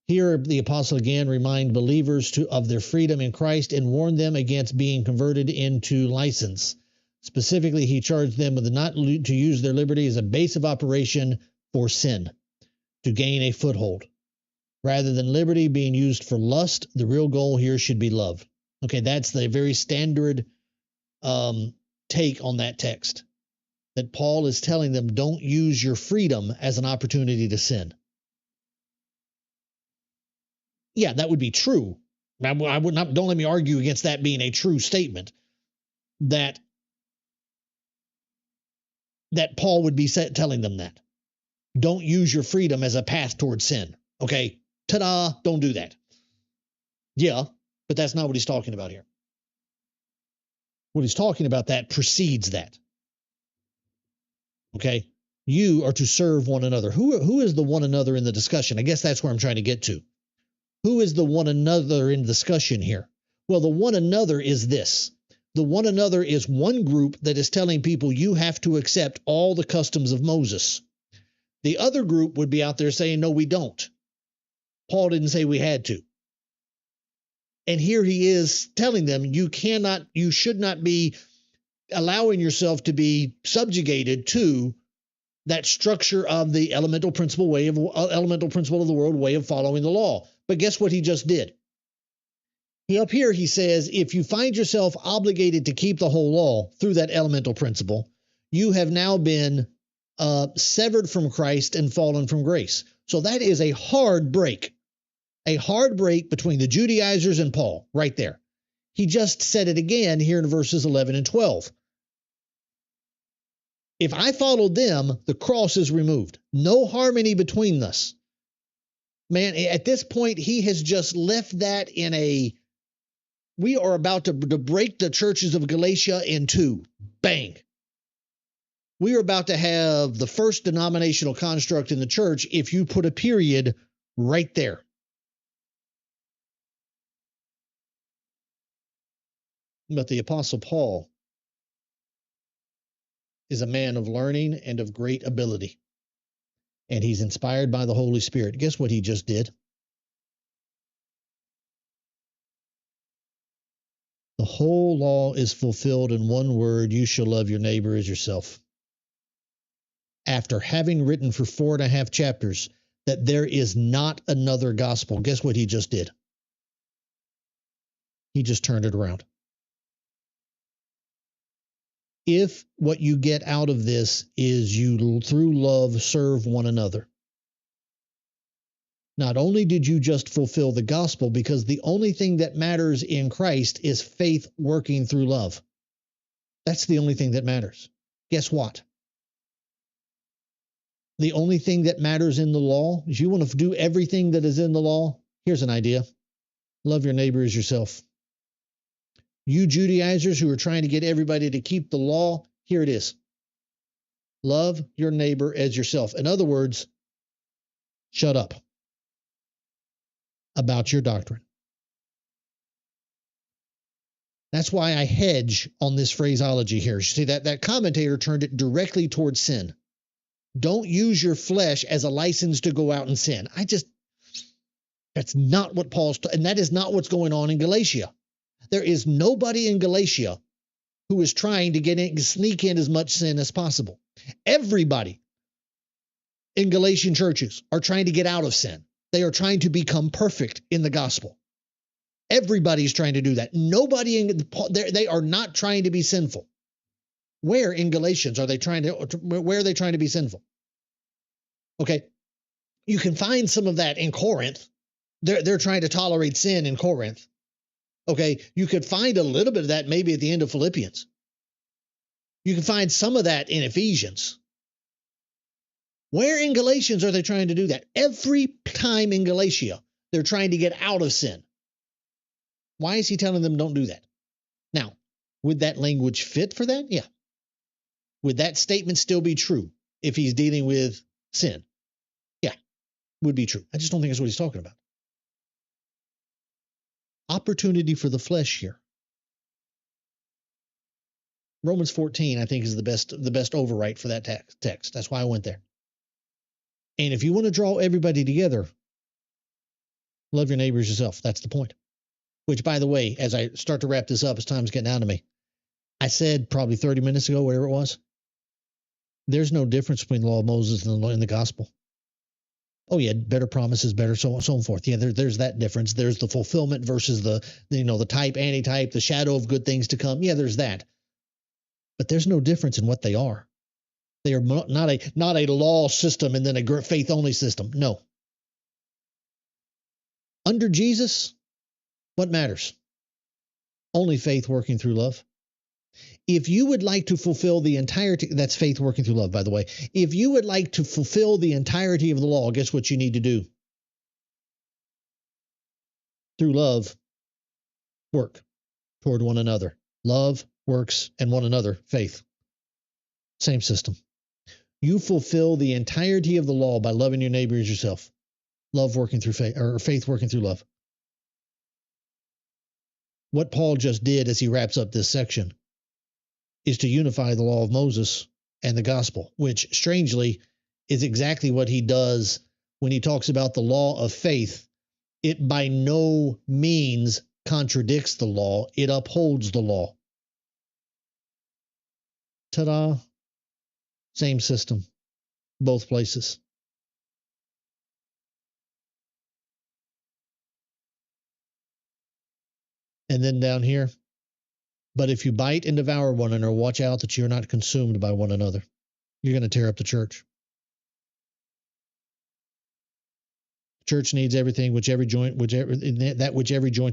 Here, the apostle again reminded believers of their freedom in Christ and warned them against being converted into license. Specifically, he charged them with not to use their liberty as a base of operation for sin, to gain a foothold. Rather than liberty being used for lust, the real goal here should be love. Okay, that's the very standard take on that text. That Paul is telling them, don't use your freedom as an opportunity to sin. Yeah, that would be true. I would not. Don't let me argue against that being a true statement. That Paul would be telling them that. Don't use your freedom as a path towards sin. Okay, ta-da, don't do that. Yeah, but that's not what he's talking about here. What he's talking about that precedes that. Okay, you are to serve one another. Who is the one another in the discussion? I guess that's where I'm trying to get to. Who is the one another in discussion here? Well, the one another is this. The one another is one group that is telling people you have to accept all the customs of Moses. The other group would be out there saying, no, we don't. Paul didn't say we had to. And here he is telling them you should not be allowing yourself to be subjugated to that structure of the elemental principle of the world way of following the law. But guess what he just did? Up here he says, if you find yourself obligated to keep the whole law through that elemental principle, you have now been severed from Christ and fallen from grace. So that is a hard break between the Judaizers and Paul right there. He just said it again here in verses 11 and 12. If I followed them, the cross is removed. No harmony between us. Man, at this point, he has just left that in we are about to break the churches of Galatia in two. Bang. We are about to have the first denominational construct in the church if you put a period right there. But the Apostle Paul is a man of learning and of great ability. And he's inspired by the Holy Spirit. Guess what he just did? The whole law is fulfilled in one word: you shall love your neighbor as yourself. After having written for 4.5 chapters that there is not another gospel, guess what he just did? He just turned it around. If what you get out of this is you, through love, serve one another. Not only did you just fulfill the gospel, because the only thing that matters in Christ is faith working through love. That's the only thing that matters. Guess what? The only thing that matters in the law, if you want to do everything that is in the law, here's an idea. Love your neighbor as yourself. You Judaizers who are trying to get everybody to keep the law, here it is. Love your neighbor as yourself. In other words, shut up about your doctrine. That's why I hedge on this phraseology here. You see, that commentator turned it directly towards sin. Don't use your flesh as a license to go out and sin. That's not what and that is not what's going on in Galatia. There is nobody in Galatia who is trying to sneak in as much sin as possible. Everybody in Galatian churches are trying to get out of sin. They are trying to become perfect in the gospel. Everybody's trying to do that. They are not trying to be sinful. Where in Galatians where are they trying to be sinful? Okay. You can find some of that in Corinth. They're trying to tolerate sin in Corinth. Okay. You could find a little bit of that maybe at the end of Philippians. You can find some of that in Ephesians. Where in Galatians are they trying to do that? Every time in Galatia, they're trying to get out of sin. Why is he telling them don't do that? Now, would that language fit for that? Yeah. Would that statement still be true if he's dealing with sin? Yeah, would be true. I just don't think that's what he's talking about. Opportunity for the flesh here. Romans 14, I think, is the best overwrite for that text. That's why I went there. And if you want to draw everybody together, love your neighbors yourself. That's the point. Which, by the way, as I start to wrap this up, as time's getting down to me, I said probably 30 minutes ago, whatever it was, there's no difference between the law of Moses and the gospel. Oh, yeah, better promises, better so on and so forth. Yeah, there's that difference. There's the fulfillment versus the type, antitype, the shadow of good things to come. Yeah, there's that. But there's no difference in what they are. They are not a law system and then a faith-only system. No. Under Jesus, what matters? Only faith working through love. If you would like to fulfill the entirety, that's faith working through love, by the way. If you would like to fulfill the entirety of the law, guess what you need to do? Through love, work toward one another. Love, works, and one another, faith. Same system. You fulfill the entirety of the law by loving your neighbor as yourself. Love working through faith, or faith working through love. What Paul just did as he wraps up this section is to unify the law of Moses and the gospel, which strangely is exactly what he does when he talks about the law of faith. It by no means contradicts the law. It upholds the law. Ta-da. Same system, both places. And then down here, but if you bite and devour one another, watch out that you're not consumed by one another. You're going to tear up the church. Church needs everything, which every joint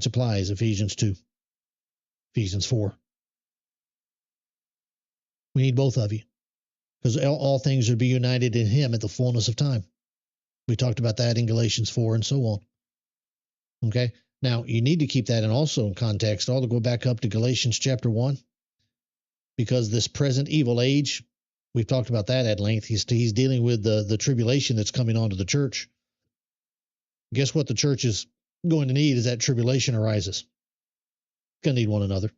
supplies, Ephesians 2, Ephesians 4. We need both of you, because all things would be united in him at the fullness of time. We talked about that in Galatians 4 and so on. Okay? Now, you need to keep that also in context. I'll go back up to Galatians chapter 1, because this present evil age, we've talked about that at length. He's dealing with the tribulation that's coming onto the church. Guess what the church is going to need as that tribulation arises? It's going to need one another.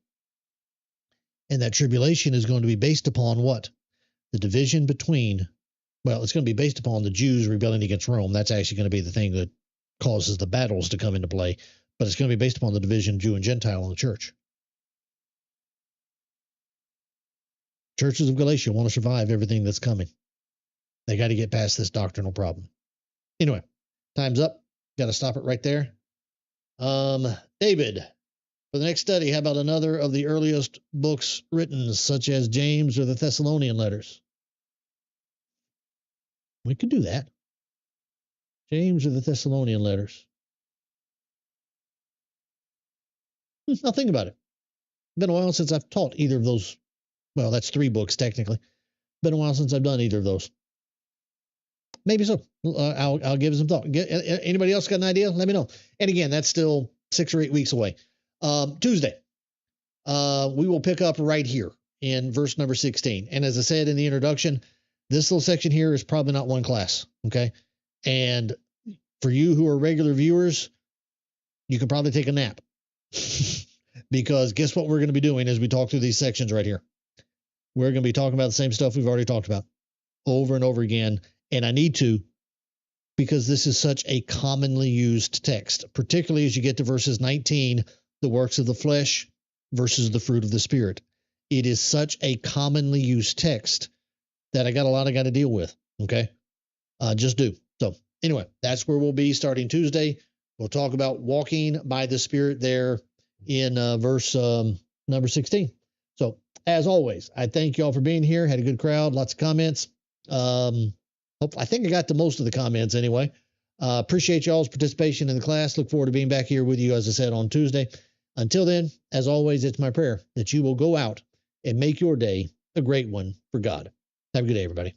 And that tribulation is going to be based upon what? The division between, it's going to be based upon the Jews rebelling against Rome. That's actually going to be the thing that causes the battles to come into play. But it's going to be based upon the division Jew and Gentile in the church. Churches of Galatia want to survive everything that's coming. They got to get past this doctrinal problem. Anyway, time's up. Got to stop it right there. David, for the next study, how about another of the earliest books written, such as James or the Thessalonian letters? We could do that. James or the Thessalonian letters? I'll think about it. Been a while since I've taught either of those. Well, that's 3 books technically. Been a while since I've done either of those. Maybe so. I'll give it some thought. Anybody else got an idea? Let me know. And again, that's still 6 or 8 weeks away. Tuesday, we will pick up right here in verse number 16. And as I said in the introduction, this little section here is probably not one class. Okay. And for you who are regular viewers, you can probably take a nap. Because guess what we're going to be doing as we talk through these sections right here? We're going to be talking about the same stuff we've already talked about over and over again. And I need to, because this is such a commonly used text, particularly as you get to verses 19, the works of the flesh versus the fruit of the Spirit. It is such a commonly used text that I got a lot I got to deal with. Okay. Just do. So anyway, that's where we'll be starting Tuesday. We'll talk about walking by the Spirit there in verse number 16. So as always, I thank you all for being here. Had a good crowd, lots of comments. I think I got to most of the comments anyway. Appreciate y'all's participation in the class. Look forward to being back here with you, as I said, on Tuesday. Until then, as always, it's my prayer that you will go out and make your day a great one for God. Have a good day, everybody.